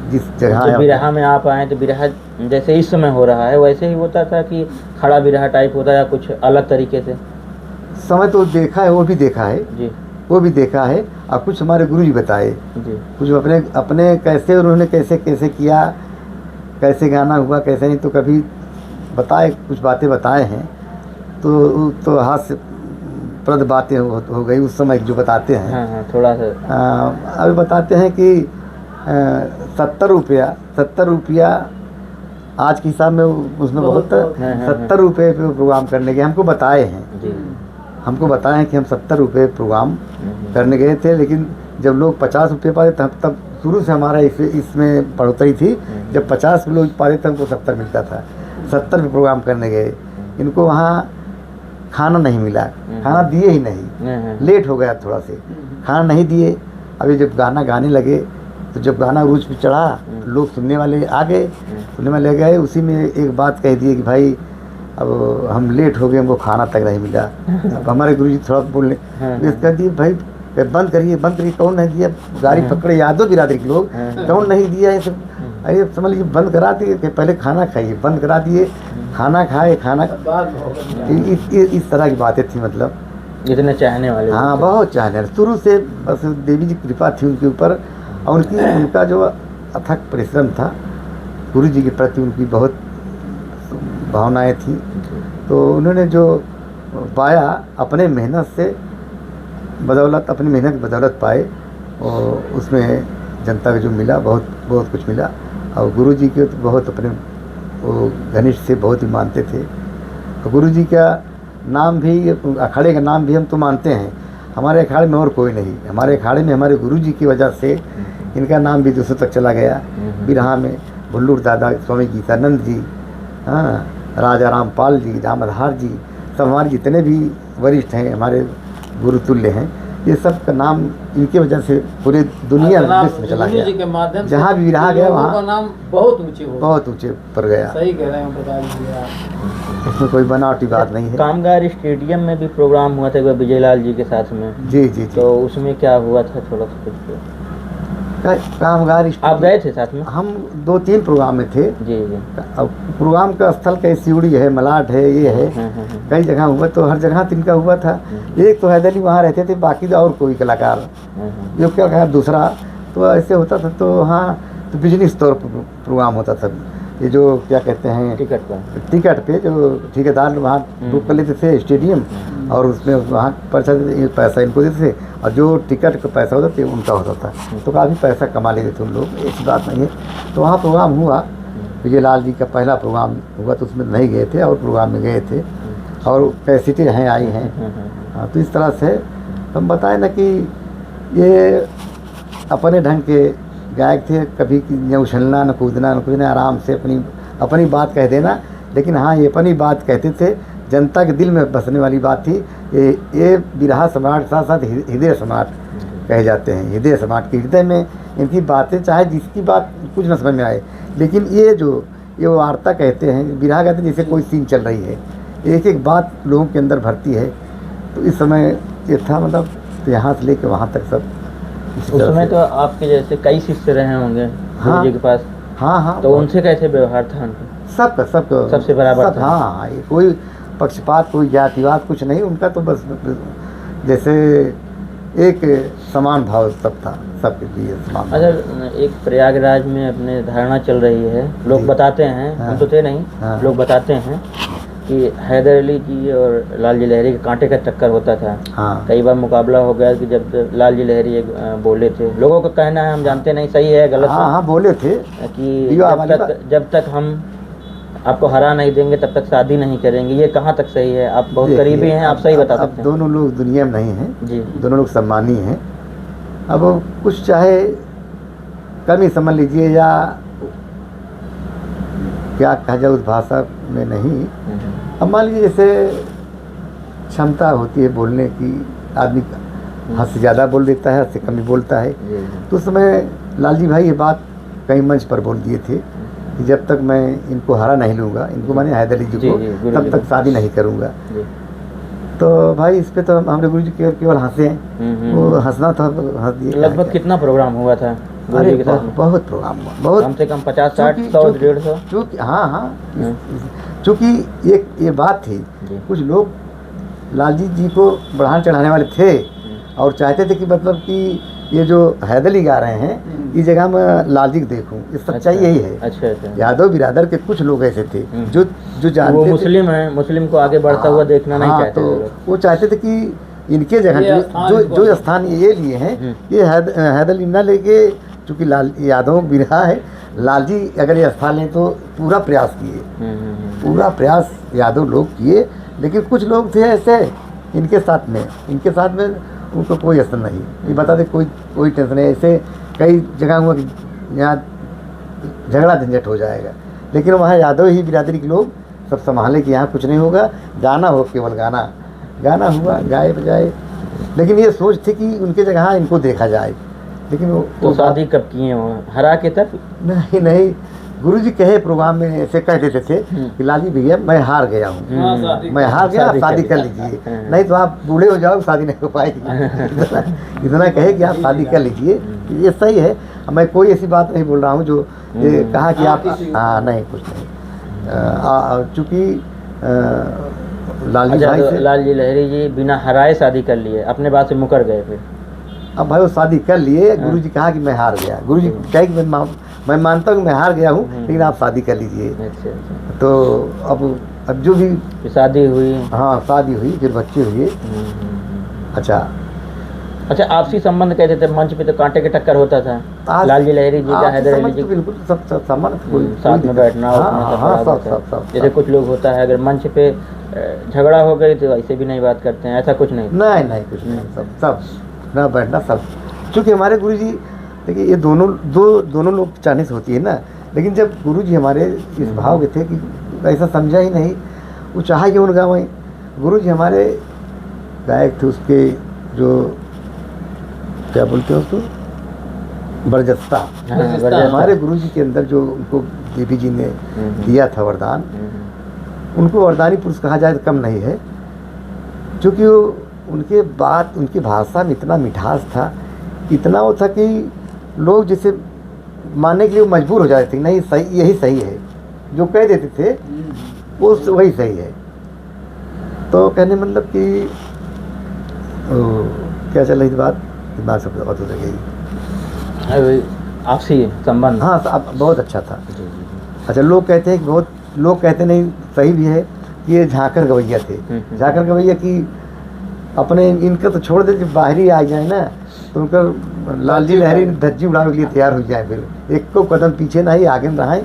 जिस जगह बिरहा में आप आए तो बिरहा जैसे इस समय हो रहा है वैसे ही होता था कि खड़ा बिरहा टाइप होता है या कुछ अलग तरीके से? समय तो देखा है, वो भी देखा है जी, वो भी देखा है। और कुछ हमारे गुरु जी बताए जी, कुछ अपने कैसे उन्होंने कैसे किया, कैसे गाना हुआ कैसे नहीं, तो कभी बताए, कुछ बातें बताए हैं। तो हास्य प्रद बातें हो गई उस समय जो बताते हैं। हाँ, थोड़ा सा अभी बताते हैं कि 70 रुपया आज के हिसाब में उसमें बहुत बहुत। 70 रुपये पे प्रोग्राम करने के हमको बताए हैं, जी हमको बताया है कि हम 70 रुपये प्रोग्राम करने गए थे। लेकिन जब लोग 50 रुपये पाते तब शुरू से हमारा इसमें बढ़ोतरी थी। जब 50 लोग पाते तब हमको 70 मिलता था। 70 पे प्रोग्राम करने गए, इनको वहाँ खाना नहीं मिला, खाना दिए ही नहीं, लेट हो गया थोड़ा से, खाना नहीं दिए। अभी जब गाना गाने लगे तो जब गाना उरूज पे चढ़ा, लोग सुनने वाले आ गए, सुनने वाले गए, उसी में एक बात कह दिए कि भाई अब हम लेट हो गए, हमको खाना तक नहीं मिला। अब हमारे गुरुजी थोड़ा बोलने कह दिए भाई बंद करिए, कौन नहीं दिया, गाड़ी पकड़े यादव बिरादरी के लोग, कौन नहीं दिया है सब। अरे समझ लीजिए बंद करा दिए कि पहले खाना खाइए, बंद करा दिए, खाना खाए, खाना इस तरह की बातें थी। मतलब इतने चाहने वाले, हाँ बहुत चाहने वाले, शुरू से बस देवी जी की कृपा थी उनके ऊपर, और उनका जो अथक परिश्रम था, गुरु जी के प्रति उनकी बहुत भावनाएं थी। तो उन्होंने जो पाया अपने मेहनत से बदौलत, अपनी मेहनत की बदौलत पाए, और उसमें जनता को जो मिला बहुत बहुत कुछ मिला। और गुरु जी के तो बहुत अपने वो घनिष्ठ से बहुत ही मानते थे। और गुरु जी का नाम भी, अखाड़े का नाम भी हम तो मानते हैं। हमारे अखाड़े में और कोई नहीं, हमारे अखाड़े में हमारे गुरु जी की वजह से इनका नाम भी दूसरों तक चला गया। बिरहा में भुल्लूर दादा, स्वामी गीतानंद जी, हाँ, राजा रामपाल जी, रामधार जी, सब हमारे जितने भी वरिष्ठ हैं, हमारे गुरु तुल्य हैं, ये सब का नाम इनकी वजह से पूरे दुनिया में विश्व में चला गया। जहाँ भी बिरहा गया वहाँ नाम बहुत ऊंचे पर गया। सही कह रहे हैं, बता दीजिए। इसमें कोई बनावटी बात नहीं है। कामगार स्टेडियम में भी प्रोग्राम हुआ था एक बार विजयलाल जी के साथ में। जी जी जी। तो उसमें क्या हुआ था, थोड़ा सा कुछ कामगार आप गए थे साथ में? हम 2-3 प्रोग्राम में थे। जी जी। अब प्रोग्राम का स्थल कई सिउड़ी है, मलाड है, ये है, कई जगह हुआ, तो हर जगह तिनका हुआ था। एक तो हैदर अली वहाँ रहते थे, बाकी और कोई कलाकार जो क्या कहा दूसरा, तो ऐसे होता था। तो हाँ, तो बिजनेस तौर पर प्रोग्राम होता था। ये जो क्या कहते हैं, टिकट पे जो ठेकेदार वहाँ बुक कर लेते थे स्टेडियम, और उसमें वहाँ पैसा इनको देते थे, और जो टिकट का पैसा होता था उनका होता था। तो काफ़ी पैसा कमा लेते थे उन लोग, ऐसी बात नहीं है। तो वहाँ प्रोग्राम हुआ, विजयलाल जी का पहला प्रोग्राम हुआ, तो उसमें नहीं गए थे, और प्रोग्राम में गए थे, और कैसेटें हैं आई हैं। हाँ, तो इस तरह से हम बताएं ना कि ये अपने ढंग के गायक थे, कभी न उछलना न कूदना न कुछ, आराम से अपनी बात कह देना। लेकिन हाँ, ये अपनी बात कहते थे, जनता के दिल में बसने वाली बात थी। ये बिरहा सम्राट साथ साथ हृदय सम्राट कहे जाते हैं। हृदय सम्राट के हृदय में इनकी बातें, चाहे जिसकी बात कुछ न समझ में आए, लेकिन ये वार्ता कहते हैं, बिरहा कहते हैं, जैसे कोई सीन चल रही है, एक एक बात लोगों के अंदर भरती है। तो इस समय ये था, मतलब तो यहाँ से लेकर वहाँ तक सब। उसमें तो आपके जैसे कई शिष्य रहे होंगे गुरु जी के पास। हाँ हाँ। तो उनसे कैसे व्यवहार था उनका? सबका सबसे बराबर था। हाँ, ये कोई पक्षपात, कोई जातिवाद कुछ नहीं उनका, तो बस जैसे एक समान भाव सब था, सबके लिए समान। अच्छा, एक प्रयागराज में अपने धारणा चल रही है, लोग बताते हैं, हम तो थे नहीं, लोग बताते हैं कि हैदर अली जी और लाल जी लहरी के कांटे का चक्कर होता था। हाँ। कई बार मुकाबला हो गया कि जब लाल जी लहरी बोले थे, लोगों का कहना है, हम जानते नहीं सही है गलत। हाँ, बोले थे कि जब तक हम आपको हरा नहीं देंगे तब तक शादी नहीं करेंगे। ये कहाँ तक सही है? आप बहुत करीबी हैं, आप सही बता सकते हैं। दोनों लोग दुनिया में नहीं हैं जी, दोनों लोग सम्मानीय हैं। अब कुछ चाहे कमी समझ लीजिए, या क्या कहा जाए उस भाषा में नहीं। अब मान लीजिए जैसे क्षमता होती है बोलने की, आदमी हद से ज़्यादा बोल देता है, हद से कम बोलता है। तो उस समय लाल जी भाई ये बात कई मंच पर बोल दिए थे कि जब तक मैं इनको हरा नहीं लूँगा, इनको माने हैदर अली जी को, तब तक शादी नहीं करूँगा। तो भाई इस पे तो हमारे गुरु जी केवल हंसे हैं, वो हंसना था, हंस दिए। लगभग कितना प्रोग्राम हुआ था? अरे बहुत प्रोग्राम हुआ, बहुत, कम से कम 50, 60, 100, 150। चूँकि हाँ, चूँकि एक ये बात थी, कुछ लोग लाल जी को बढ़ाने चढ़ाने वाले थे, और चाहते थे कि मतलब कि ये जो हैदर अली गा रहे हैं, इस जगह मैं लाल जी को देखूं। ये सच्चाई यही है। अच्छा अच्छा। यादव बिरादर के कुछ लोग ऐसे थे जो जानते, वो मुस्लिम हैं, मुस्लिम को आगे बढ़ता हुआ देखना नहीं चाहते। तो वो चाहते थे कि इनके जगह जो स्थान ये लिए हैं, ये हैदर अली ना लेके चूँकि लाल यादव बिरहा है, लालजी अगर ये स्थान लें तो पूरा प्रयास किए, पूरा प्रयास यादव लोग किए, लेकिन कुछ लोग थे ऐसे इनके साथ में उनको कोई असर नहीं, ये बता दे कोई टेंशन नहीं। ऐसे कई जगह हुआ कि यहाँ झगड़ा झंझट हो जाएगा, लेकिन वहाँ यादव ही बिरादरी के लोग सब संभाले कि यहाँ कुछ नहीं होगा, गाना हो, केवल गाना हुआ, गाए बजाए। लेकिन ये सोच थी कि उनके जगह इनको देखा जाए, लेकिन तो शादी कब किए वहाँ हरा के तक? नहीं, गुरुजी कहे प्रोग्राम में ऐसे कह देते थे कि लालजी भैया मैं हार गया हूँ, मैं हार गया, आप शादी कर लीजिए, नहीं तो आप बूढ़े हो जाओ, शादी नहीं हो पाएगी। इतना कहे कि आप शादी कर लीजिए, ये सही है। मैं कोई ऐसी बात नहीं बोल रहा हूँ जो ये कहा कि आप नहीं, कुछ नहीं। चूँकि लालजी भाई से, लालजी लहरी जी बिना हराए शादी कर लिए, अपने बात से मुकर गए फिर। अब भाई वो शादी कर लिए, गुरुजी कहा कि मैं हार गया, गुरुजी कहे कि मैं मानता हूँ मैं हार गया हूँ, लेकिन आप शादी कर लीजिए। अच्छा। तो अब जो भी शादी हुई, हाँ शादी हुई, फिर बच्चे हुए। अच्छा, आपसी संबंध कहते थे, मंच पे तो कांटे के टक्कर होता था, लालजी लहरी जी का, हैदर अली जी, तो बिल्कुल सब संबंध, कोई साथ में बैठना, सब जैसे कुछ लोग होता है अगर मंच पे झगड़ा हो गई तो ऐसे भी नहीं बात करते हैं, ऐसा कुछ नहीं? नहीं कुछ नहीं, सब ना बैठना सब। चूँकि हमारे गुरुजी देखिए, ये दोनों लोग चाहने से होती है ना, लेकिन जब गुरुजी हमारे इस भाव के थे कि ऐसा समझा ही नहीं, वो चाहा कि उन गाँव गुरुजी हमारे गायक थे, उसके जो क्या बोलते हैं उसको, बरजस्ता। हमारे गुरुजी के अंदर जो उनको देवी जी ने दिया था वरदान, उनको वरदानी पुरुष कहा जाए तो कम नहीं है, क्योंकि वो उनकी भाषा में इतना मिठास था, इतना वो था कि लोग जिसे मानने के लिए मजबूर हो जाते थे, नहीं सही, यही सही है, जो कह देते थे वो वही सही है। तो कहने मतलब कि क्या चल रही थी बात, दिमाग से बात हो गई। आपसी संबंध, हाँ बहुत अच्छा था। अच्छा, लोग कहते हैं कि बहुत लोग कहते नहीं, सही भी है कि ये झांकर गवैया थे। झांकर गवैया की अपने इनका तो छोड़ दे, जब बाहरी आ जाए ना तो उनका लालजी लहरी धज्जी उड़ाने के लिए तैयार हो जाए, फिर एक को कदम पीछे ना ही आगे रहें।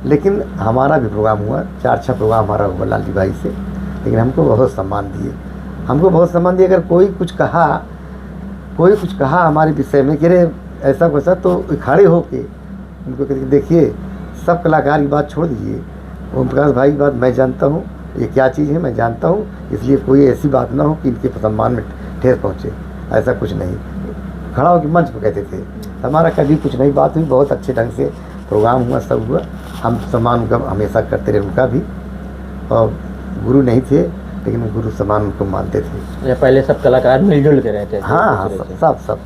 लेकिन हमारा भी प्रोग्राम हुआ, 4-6 प्रोग्राम हमारा हुआ लालजी भाई से, लेकिन हमको बहुत सम्मान दिए। अगर कोई कुछ कहा हमारे विषय में कि अरे ऐसा वैसा, तो खड़े होके उनको कहते देखिए, सब कलाकार की बात छोड़ दीजिए, ओम प्रकाश भाई की बात मैं जानता हूँ, ये क्या चीज़ है मैं जानता हूँ, इसलिए कोई ऐसी बात ना हो कि इनके सम्मान में ठेस पहुँचे, ऐसा कुछ नहीं। खड़ा होकर मंच पर कहते थे, हमारा कभी कुछ नहीं बात हुई, बहुत अच्छे ढंग से प्रोग्राम हुआ, सब हुआ, हम सम्मान उनका हमेशा करते रहे, उनका भी। और गुरु नहीं थे, लेकिन गुरु सम्मान उनको मानते थे। पहले सब कलाकार मिलजुल के रहते थे? हाँ, सब।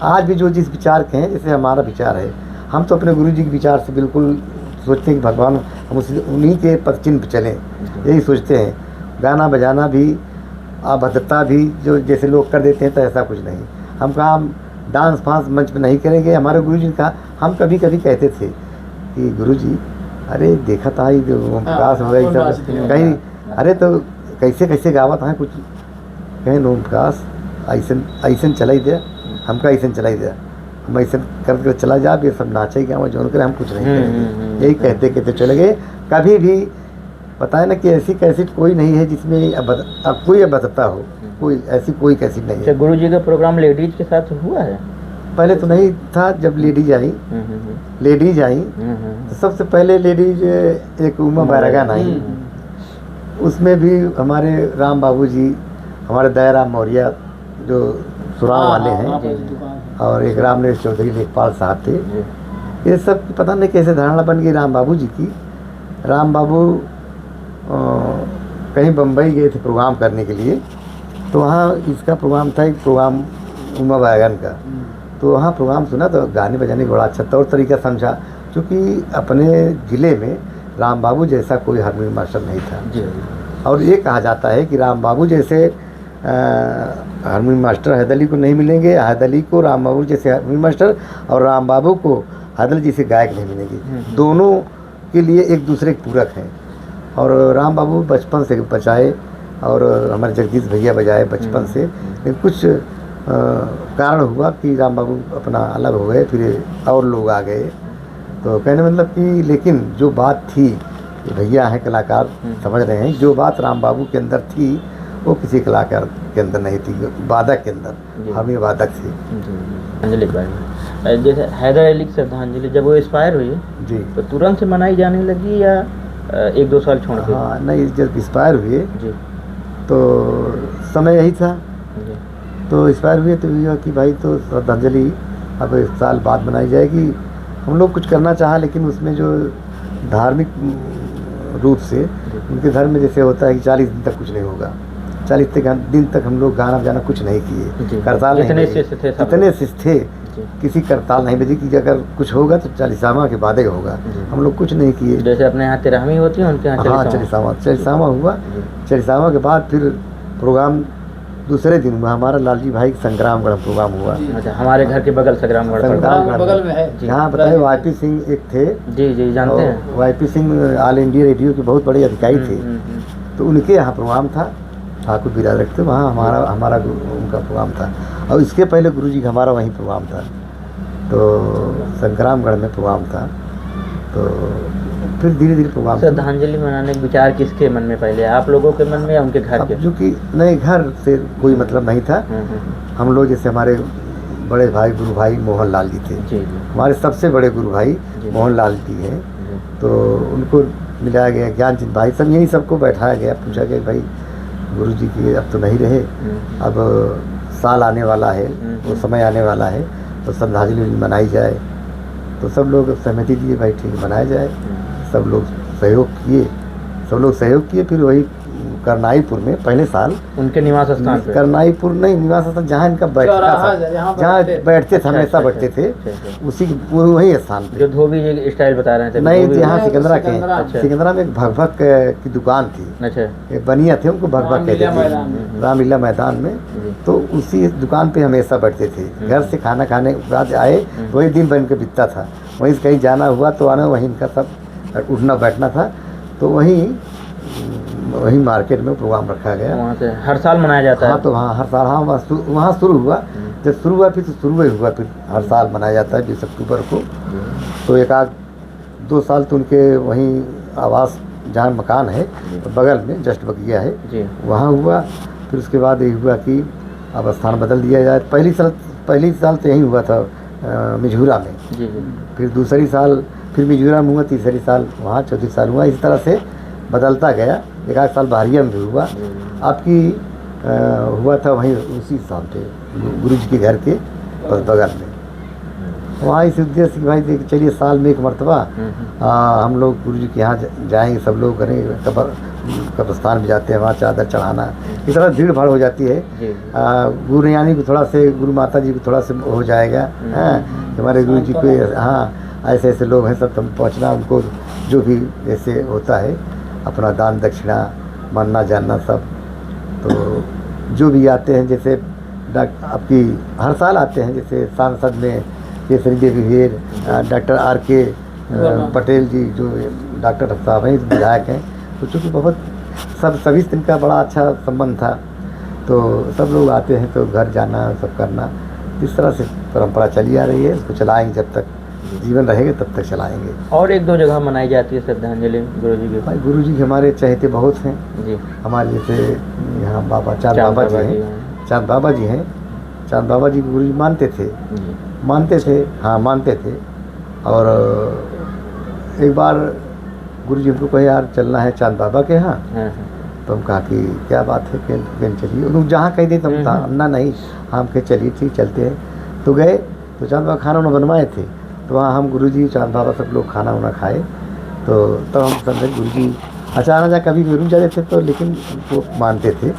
आज भी जो जिस विचार के हैं, जैसे हमारा विचार है, हम तो अपने गुरु जी के विचार से बिल्कुल सोचते हैं कि भगवान हम उन्हीं के पद चिन्ह पर चलें, यही सोचते हैं। गाना बजाना भी, अभद्रता भी जो जैसे लोग कर देते हैं, तो ऐसा कुछ नहीं। हम कहा हम डांस फांस मंच पे नहीं करेंगे। हमारे गुरु जी ने कहा, हम कभी कभी कहते थे कि गुरु जी अरे देखा था ही प्रकाश हो गई सब कहीं, अरे तो कैसे गावत है कुछ, कहीं ओम प्रकाश ऐसा चला ही दिया, हमका ऐसा चला ही दिया, हम ऐसा करके चला जा, ये सब नाचे क्या जो करे, हम कुछ नहीं करेंगे, यही कहते चले गए। कभी भी बताए ना कि ऐसी कैसेट कोई नहीं है जिसमें अब कोई अभद्रता हो, कोई ऐसी कोई कैसेट नहीं है। गुरु जी का प्रोग्राम लेडीज के साथ हुआ है? पहले तो नहीं था, जब लेडीज आई तो सबसे पहले लेडीज एक उमा बैरागन आई, उसमें भी हमारे राम बाबू जी, हमारे दयाराम मौर्य जो सुराव वाले हैं, और एक रामनेश चौधरी लेखपाल साहब थे। ये सब पता नहीं कैसे धारणा बन गई राम बाबू जी की। राम बाबू कहीं बम्बई गए थे प्रोग्राम करने के लिए, तो वहाँ इसका प्रोग्राम था, एक प्रोग्राम उमा बैगन का, तो वहाँ प्रोग्राम सुना तो गाने बजाने का बड़ा अच्छा तौर तरीका समझा, क्योंकि अपने ज़िले में राम बाबू जैसा कोई हारमोनियम मास्टर नहीं था। और ये कहा जाता है कि राम बाबू जैसे हारमोनियम मास्टर हैदर अली को नहीं मिलेंगे, हैदर अली को राम बाबू जैसे हारमोनियम मास्टर, और राम बाबू को हैदर अली जैसे गायक नहीं मिलेंगे। दोनों के लिए एक दूसरे के पूरक हैं। और राम बाबू बचपन से बजाए, और हमारे जगदीश भैया बजाए बचपन से, लेकिन कुछ कारण हुआ कि राम बाबू अपना अलग हो गए, फिर और लोग आ गए। तो कहने मतलब कि लेकिन जो बात थी, भैया हैं कलाकार, समझ रहे हैं, जो बात राम बाबू के अंदर थी वो किसी कलाकार के अंदर नहीं थी, वादक के अंदर, हम ये वादक थे। श्रद्धांजलि के बारे में, जैसे हैदर अली की श्रद्धांजलि जब वो एक्सपायर हुई जी, तो तुरंत से मनाई जाने लगी या 1-2 साल छोड़ के? हाँ नहीं, जब एक्सपायर हुए जी तो समय यही था, जी तो एक्सपायर हुए तो ये कि भाई तो श्रद्धांजलि अब 1 साल बाद मनाई जाएगी। हम लोग कुछ करना चाहा, लेकिन उसमें जो धार्मिक रूप से उनके घर में जैसे होता है कि 40 दिन तक कुछ नहीं होगा, 40 दिन तक हम लोग गाना बजाना कुछ नहीं किए, करताल नहीं बजे, इतने शिष्ट थे, किसी करताल नहीं बजी कि अगर कुछ होगा तो 40सामा के बाद ही होगा, हम लोग कुछ नहीं किए। जैसे अपने यहाँ तिरहमी होती है, उनके यहाँ हाँ 40सामा हुआ, 40सामा के बाद फिर प्रोग्राम दूसरे दिन हुआ हमारा लालजी भाई संग्रामगढ़ प्रोग्राम हुआ। अच्छा, हमारे घर के बगल संग्रामगढ़ बगल में है। यहाँ बताए वाईपी सिंह एक थे, जी जी जानते हैं, YP Singh all India radio के बहुत बड़े अधिकारी थे, तो उनके यहाँ प्रोग्राम था, ठाकुर बिरादर थे, वहाँ हमारा उनका प्रोग्राम था। और इसके पहले गुरुजी का हमारा वहीं प्रोग्राम था, तो संग्रामगढ़ में प्रोग्राम था। तो फिर धीरे धीरे प्रोग्राम। श्रद्धांजलि मनाने का विचार किसके मन में पहले, आप लोगों के मन में या उनके घर के? जो कि नहीं, घर से कोई मतलब नहीं था। हम लोग जैसे हमारे बड़े भाई गुरु भाई मोहन लाल जी थे, जी हमारे सबसे बड़े गुरु भाई मोहन लाल जी हैं, तो उनको मिलाया गया, ज्ञानचंद भाई सब यही सबको बैठाया गया, पूछा गया भाई गुरु जी की अब तो नहीं रहे, अब साल आने वाला है, वो समय आने वाला है, तो श्रद्धांजलि मनाई जाए। तो सब लोग सहमति दिए, भाई ठीक है मनाया जाए। सब लोग सहयोग किए, फिर वही करनाईपुर में पहले साल उनके निवास स्थान पे, करनाईपुर नहीं निवास स्थान, जहाँ इनका बैठता था, जहाँ बैठते थे, हमेशा बैठते थे, उसी वही स्थान पे। जो धोबी जी स्टाइल बता रहे थे? नहीं, यहाँ सिकंदरा के, सिकंदरा में एक भगभग की दुकान थी, अच्छा, एक बनिया थे, उनको भगभग कहते थे, रामलीला मैदान में। तो उसी दुकान पे हमेशा बैठते थे। घर से खाना खाने के बाद आए, वही दिन बन के बीतता था, वहीं से कहीं जाना हुआ तो आना, वहीं इनका सब उठना बैठना था। तो वहीं मार्केट में प्रोग्राम रखा गया, वहाँ से हर साल मनाया जाता है। हाँ, तो वहाँ हर साल, हाँ वहाँ शुरू हुआ, जब शुरू हुआ फिर तो शुरू ही हुआ, फिर हर साल मनाया जाता है 20 अक्टूबर को। तो 1-2 साल तो उनके वहीं आवास जहाँ मकान है तो बगल में जस्ट बगिया है जी, वहाँ हुआ। फिर उसके बाद ये हुआ कि अब स्थान बदल दिया जाए। पहली साल तो यहीं हुआ था मिझूरा में जी। फिर दूसरी साल फिर मिझूरा में हुआ, तीसरी साल वहाँ, चौथी साल हुआ, इस तरह से बदलता गया। 1 साल बहरिया में भी हुआ, आपकी हुआ था वहीं उसी स्थान पे गुरु जी के घर के बगल में। वहाँ इस उद्देश्य कि भाई देख चलिए साल में 1 मरतबा हम लोग गुरु जी के यहाँ जाएंगे, सब लोग करेंगे, कब्रस्तान भी जाते हैं, वहाँ चादर चढ़ाना, इस तरह भीड़ भाड़ हो जाती है। गुरु यानी को थोड़ा से, गुरु माता जी को थोड़ा से हो जाएगा, हमारे गुरु जी को, हाँ ऐसे ऐसे लोग हैं, सब पहुँचना, उनको जो भी ऐसे होता है अपना दान दक्षिणा मानना जानना सब। तो जो भी आते हैं, जैसे आपकी हर साल आते हैं, जैसे सांसद में केसरी देवी वीर, डॉक्टर RK पटेल जी जो डॉक्टर साहब हैं, विधायक हैं, तो चूँकि बहुत सभी से इनका बड़ा अच्छा संबंध था, तो सब लोग आते हैं तो घर जाना सब करना, इस तरह से परंपरा चली आ रही है। इसको चलाएंगे जब तक जीवन रहेगा तब तक चलाएंगे। और 1-2 जगह मनाई जाती है श्रद्धांजलि गुरु जी के? भाई गुरु जी के हमारे चहेते बहुत हैं जी, हमारे जैसे यहाँ बाबा चांद बाबा जी हैं, चांद बाबा जी हैं, चांद बाबा जी को गुरु जी मानते थे, हाँ मानते थे। और एक बार गुरु जी हमको कहे यार चलना है चांद बाबा के यहाँ, तो हम कहा कि क्या बात है, कहीं चलिए, तुम जहाँ कह दे तुम ना नहीं, हम कहे चलिए ठीक चलते हैं। तो गए तो चांद बाबा खाना उन्होंने बनवाए थे, तो वहाँ हम गुरु जी चांद बाबा सब लोग खाना उना खाए। तो तब हम समझे गुरु जी अचानक जा कभी रुक जाते थे, तो लेकिन वो मानते थे,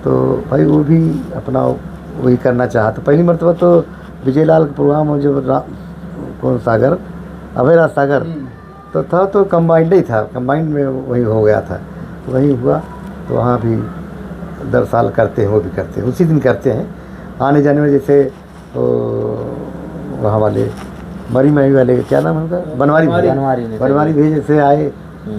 तो भाई वो भी अपना वही करना चाहा। तो पहली मरतबा तो विजय लाल का प्रोग्राम जो कौन सागर अभयराज सागर तो था, तो कंबाइंड ही था, कंबाइंड में वही हो गया था, तो वही हुआ। तो वहाँ भी 10 साल करते हैं, वो भी करते हैं, उसी दिन करते हैं। आने जाने में जैसे वहाँ वाले मरी वाले क्या नाम है उनका, बनवारी भेज से आए,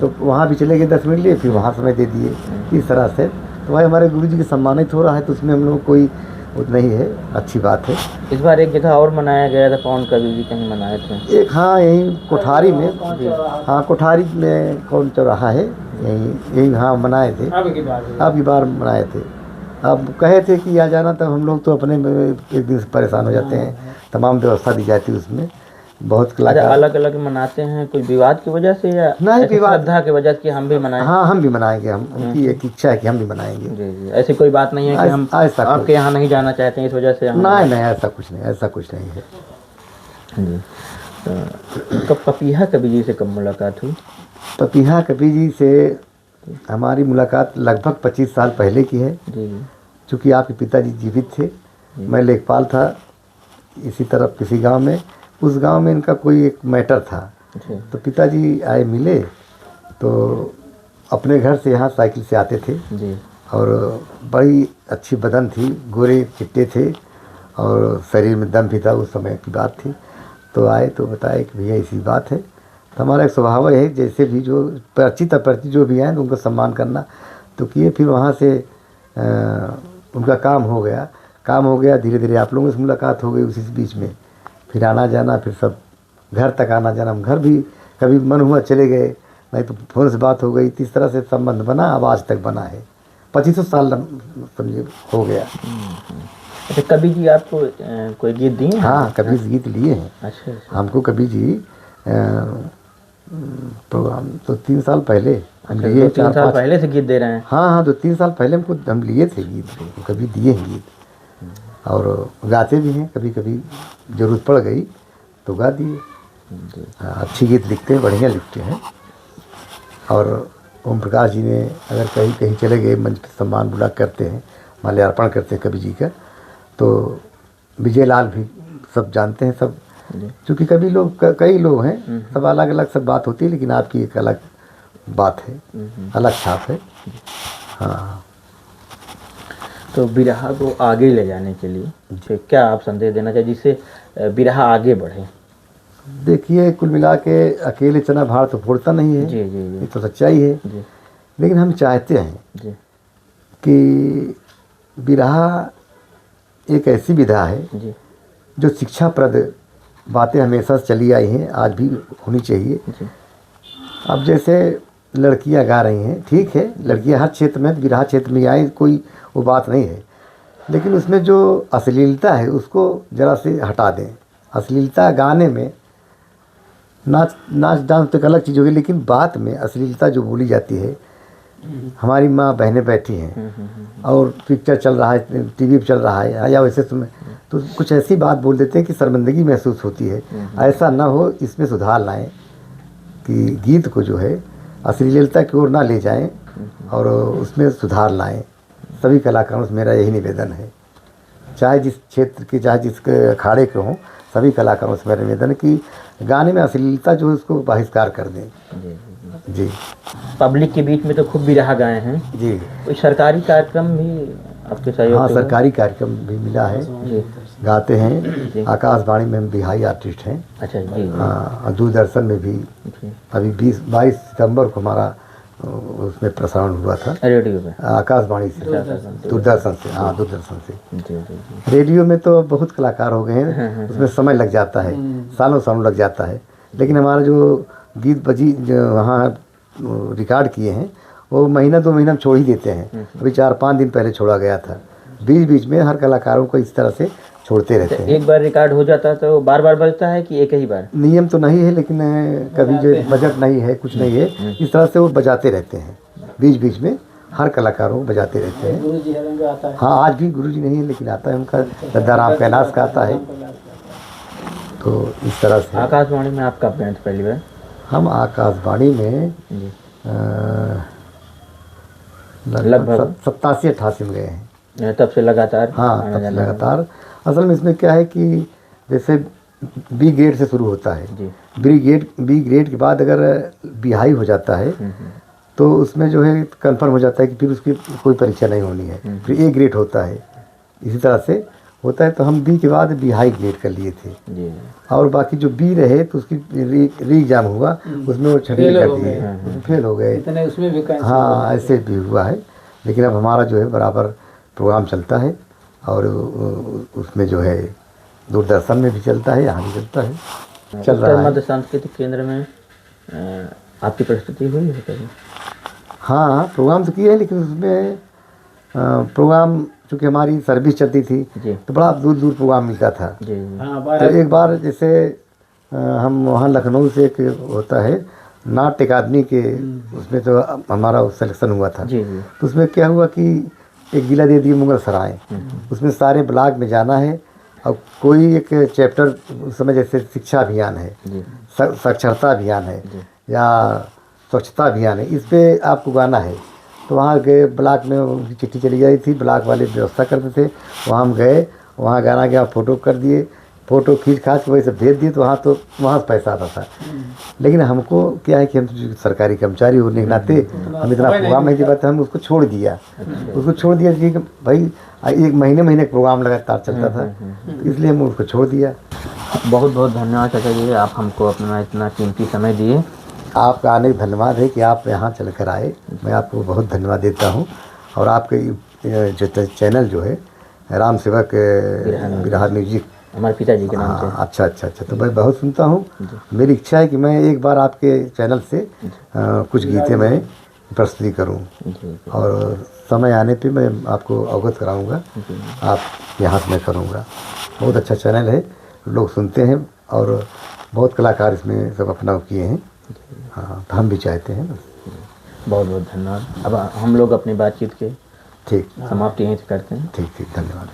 तो वहाँ भी चले गए 10 मिनट लिए, फिर वहाँ समय दे दिए, इस तरह से। तो भाई हमारे गुरु जी के सम्मानित हो रहा है, तो उसमें हम लोग कोई उतना ही है, अच्छी बात है। इस बार एक जगह और मनाया गया था, कौन कभी भी कहीं मनाए थे? एक हाँ यहीं कोठारी में, हाँ कोठारी में कौन चौराहा है, यहीं यहीं हाँ मनाए थे, अब की बार मनाए थे। अब कहे थे कि आ जाना, तब हम लोग तो अपने में एक दिन से परेशान हो जाते हैं, तमाम व्यवस्था दी जाती है उसमें, बहुत कलाकार अलग अलग मनाते हैं, कोई विवाद की वजह से या नहीं, ऐसे विवाद श्रद्धा की वजह से कि हम भी मनाएं? हाँ हम भी मनाएंगे, हम उनकी एक इच्छा है कि हम भी मनाएंगे। जी जी, ऐसी कोई बात नहीं है कि हम ऐसा आपके यहाँ नहीं जाना चाहते हैं इस वजह से? नहीं नहीं, ऐसा कुछ नहीं, ऐसा कुछ नहीं है। जी, तो कब पपीहा कवि जी से कब मुलाकात हुई? पपीहा कवि जी से हमारी मुलाकात लगभग 25 साल पहले की है। जी जी। चूँकि आपके पिताजी जीवित थे, मैं लेखपाल था इसी तरफ किसी गांव में, उस गांव में इनका कोई एक मैटर था, तो पिताजी आए मिले, तो अपने घर से यहाँ साइकिल से आते थे जी। और बड़ी अच्छी बदन थी, गोरे चिट्टे थे और शरीर में दम भी था, उस समय की बात थी। तो आए तो बताए कि भैया ऐसी बात है। तो हमारा एक स्वभाव है, जैसे भी जो परिचित अपरिचित जो भी आए उनको सम्मान करना, तो किए। फिर वहाँ से उनका काम हो गया, धीरे धीरे आप लोगों से मुलाकात हो गई उसी बीच में, फिर आना जाना, फिर सब घर तक आना जाना, हम घर भी कभी मन हुआ चले गए, नहीं तो फ़ोन से बात हो गई, इस तरह से संबंध बना, अब आज तक बना है। 25 साल समझिए हो गया। अच्छा, कवि जी आपको कोई गीत दिए हैं? हाँ, कभी गीत लिए हैं। अच्छा। हमको कभी जी प्रोग्राम तो 3 साल पहले हम लिए, 3 साल पहले से गीत दे रहे हैं? हाँ हाँ, 2-3 साल पहले हमको हम लिए थे गीत, कभी दिए हैं गीत, और गाते भी हैं, कभी कभी ज़रूरत पड़ गई तो गा दिए। अच्छी गीत लिखते हैं, बढ़िया लिखते हैं। और ओम प्रकाश जी ने अगर कहीं कहीं चले गए, मंच पर सम्मान बुला करते हैं, माल्यार्पण करते हैं कवि जी का, तो विजय लाल भी सब जानते हैं सब, क्योंकि कभी लोग कई लोग हैं, सब अलग अलग सब बात होती है, लेकिन आपकी एक अलग बात है, अलग छाप है। हाँ, तो बिरहा को आगे ले जाने के लिए क्या आप संदेश देना चाहिए जिससे बिरहा आगे बढ़े? देखिए, कुल मिला के अकेले चना भार तो फोड़ता नहीं है, जी जी जी, ये तो सच्चाई है जी। लेकिन हम चाहते हैं जी। कि बिरहा एक ऐसी विधा है जी। जो शिक्षाप्रद बातें हमेशा से चली आई हैं, आज भी होनी चाहिए। जी। अब जैसे लड़कियां गा रही हैं, ठीक है, लड़कियां हर क्षेत्र में, बिरहा क्षेत्र में आए, कोई वो बात नहीं है, लेकिन उसमें जो अश्लीलता है उसको ज़रा से हटा दें। अश्लीलता गाने में, नाच डांस तो एक अलग चीज़ होगी, लेकिन बात में अश्लीलता जो बोली जाती है, हमारी माँ बहनें बैठी हैं और पिक्चर चल रहा है, टीवी पे चल रहा है, या वैसे तुम्हें तो कुछ ऐसी बात बोल देते हैं कि शर्मिंदगी महसूस होती है। ऐसा ना हो, इसमें सुधार लाएं कि गीत को जो है अश्लीलता की ओर ना ले जाएं और उसमें सुधार लाएं। सभी कलाकारों से मेरा यही निवेदन है, चाहे जिस क्षेत्र के, चाहे जिस अखाड़े के हों, सभी कलाकारों से मेरा निवेदन है कि गाने में अश्लीलता जो है उसको बहिष्कार कर दें। जी। पब्लिक के बीच में तो खूब बिरहा गाए हैं जी। कोई सरकारी कार्यक्रम भी आपके सहयोग? हाँ, सरकारी कार्यक्रम भी मिला है जी। गाते हैं। आकाशवाणी में हम बिहाई आर्टिस्ट हैं। अच्छा जी। हाँ, दूरदर्शन में भी अभी 22 सितंबर को हमारा उसमें प्रसारण हुआ था, रेडियो में, आकाशवाणी से, दूरदर्शन से। हाँ, दूरदर्शन से। जी जी। रेडियो में तो बहुत कलाकार हो गए हैं, उसमें समय लग जाता है, सालों सालों लग जाता है, लेकिन हमारा जो गीत बजी जो वहाँ रिकॉर्ड किए हैं वो महीना 2 महीना छोड़ ही देते हैं। अभी 4-5 दिन पहले छोड़ा गया था। बीच बीच में हर कलाकारों को इस तरह से छोड़ते रहते हैं। एक बार रिकॉर्ड हो जाता है तो बार बार बजता है कि एक ही बार? नियम तो नहीं है, लेकिन कभी जो बजट नहीं है, कुछ नहीं है, इस तरह से वो बजाते रहते हैं, बीच बीच में हर कलाकारों को बजाते रहते हैं। हाँ, आज भी गुरुजी नहीं है, लेकिन आता है उनका, दद्दाराम कैलाश का आता है। तो इस तरह से। आकाशवाणी में आपका बैंड पहली बार? हम आकाशवाणी में लगभग 87-88 में गए हैं। तब से लगातार? हाँ, तब से लगातार। असल में इसमें क्या है कि जैसे बी ग्रेड से शुरू होता है, बी ग्रेड के बाद अगर बिहाई हो जाता है तो उसमें जो है कंफर्म हो जाता है कि फिर उसकी कोई परीक्षा नहीं होनी है, फिर ए ग्रेड होता है, इसी तरह से होता है। तो हम बी के बाद बिहाई ग्रेड कर लिए थे जी। और बाकी जो बी रहे तो उसकी री एग्जाम हुआ, उसमें वो छठी कर दिए, फेल हो गए। हाँ, ऐसे भी हुआ है, लेकिन अब हमारा जो है बराबर प्रोग्राम चलता है और उसमें जो है दूरदर्शन में भी चलता है, यहाँ भी चलता है, चल उत्तर रहा है। मध्य सांस्कृतिक केंद्र में आपकी प्रस्तुति हुई है कभी? हाँ, प्रोग्राम तो किए हैं, लेकिन उसमें प्रोग्राम चूँकि हमारी सर्विस चलती थी जी तो बड़ा दूर दूर प्रोग्राम मिलता था। जी हाँ तो बारह एक बार जैसे हम वहाँ लखनऊ से एक होता है नाट्य अकादमी के, उसमें तो हमारा सिलेक्शन हुआ था। जी जी तो उसमें क्या हुआ कि एक जिला दे दिया मुगल सराय, उसमें सारे ब्लॉक में जाना है और कोई एक चैप्टर उस समय जैसे शिक्षा अभियान है, जी साक्षरता अभियान है या स्वच्छता अभियान है, इस पे आपको गाना है। तो वहाँ गए, ब्लॉक में उनकी चिट्ठी चली गई थी, ब्लॉक वाले व्यवस्था करते थे, वहाँ हम गए, वहाँ गाना गया, फ़ोटो कर दिए, फ़ोटो खींच खाच के वही सब भेज दिए, तो वहाँ से पैसा आता था। लेकिन हमको क्या है कि हम सरकारी कर्मचारी होने के नाते हम इतना प्रोग्राम नहीं दे पाते, हम उसको छोड़ दिया। उसको छोड़ दिया कि भाई एक महीने प्रोग्राम लगातार चलता था, तो इसलिए हम उसको छोड़ दिया। बहुत बहुत धन्यवाद चाचा जी, आप हमको अपना इतना कीमती समय दिए। आपका आने का धन्यवाद है कि आप यहाँ चल कर आए, मैं आपको बहुत धन्यवाद देता हूँ। और आपके जो चैनल जो है राम सेवक बिरहा म्यूजिक, हमारे पिताजी के नाम से। हाँ, अच्छा, तो मैं बहुत सुनता हूँ। मेरी इच्छा है कि मैं एक बार आपके चैनल से कुछ गीतें मैं प्रस्तुति करूँ, जी और समय आने पे मैं आपको अवगत कराऊँगा, आप यहाँ से मैं करूँगा। बहुत अच्छा चैनल है, लोग सुनते हैं और बहुत कलाकार इसमें सब अपना किए हैं। हाँ, तो हम भी चाहते हैं बस। बहुत बहुत धन्यवाद। अब हम लोग अपनी बातचीत के ठीक समाप्ति यहीं से करते हैं। ठीक, धन्यवाद।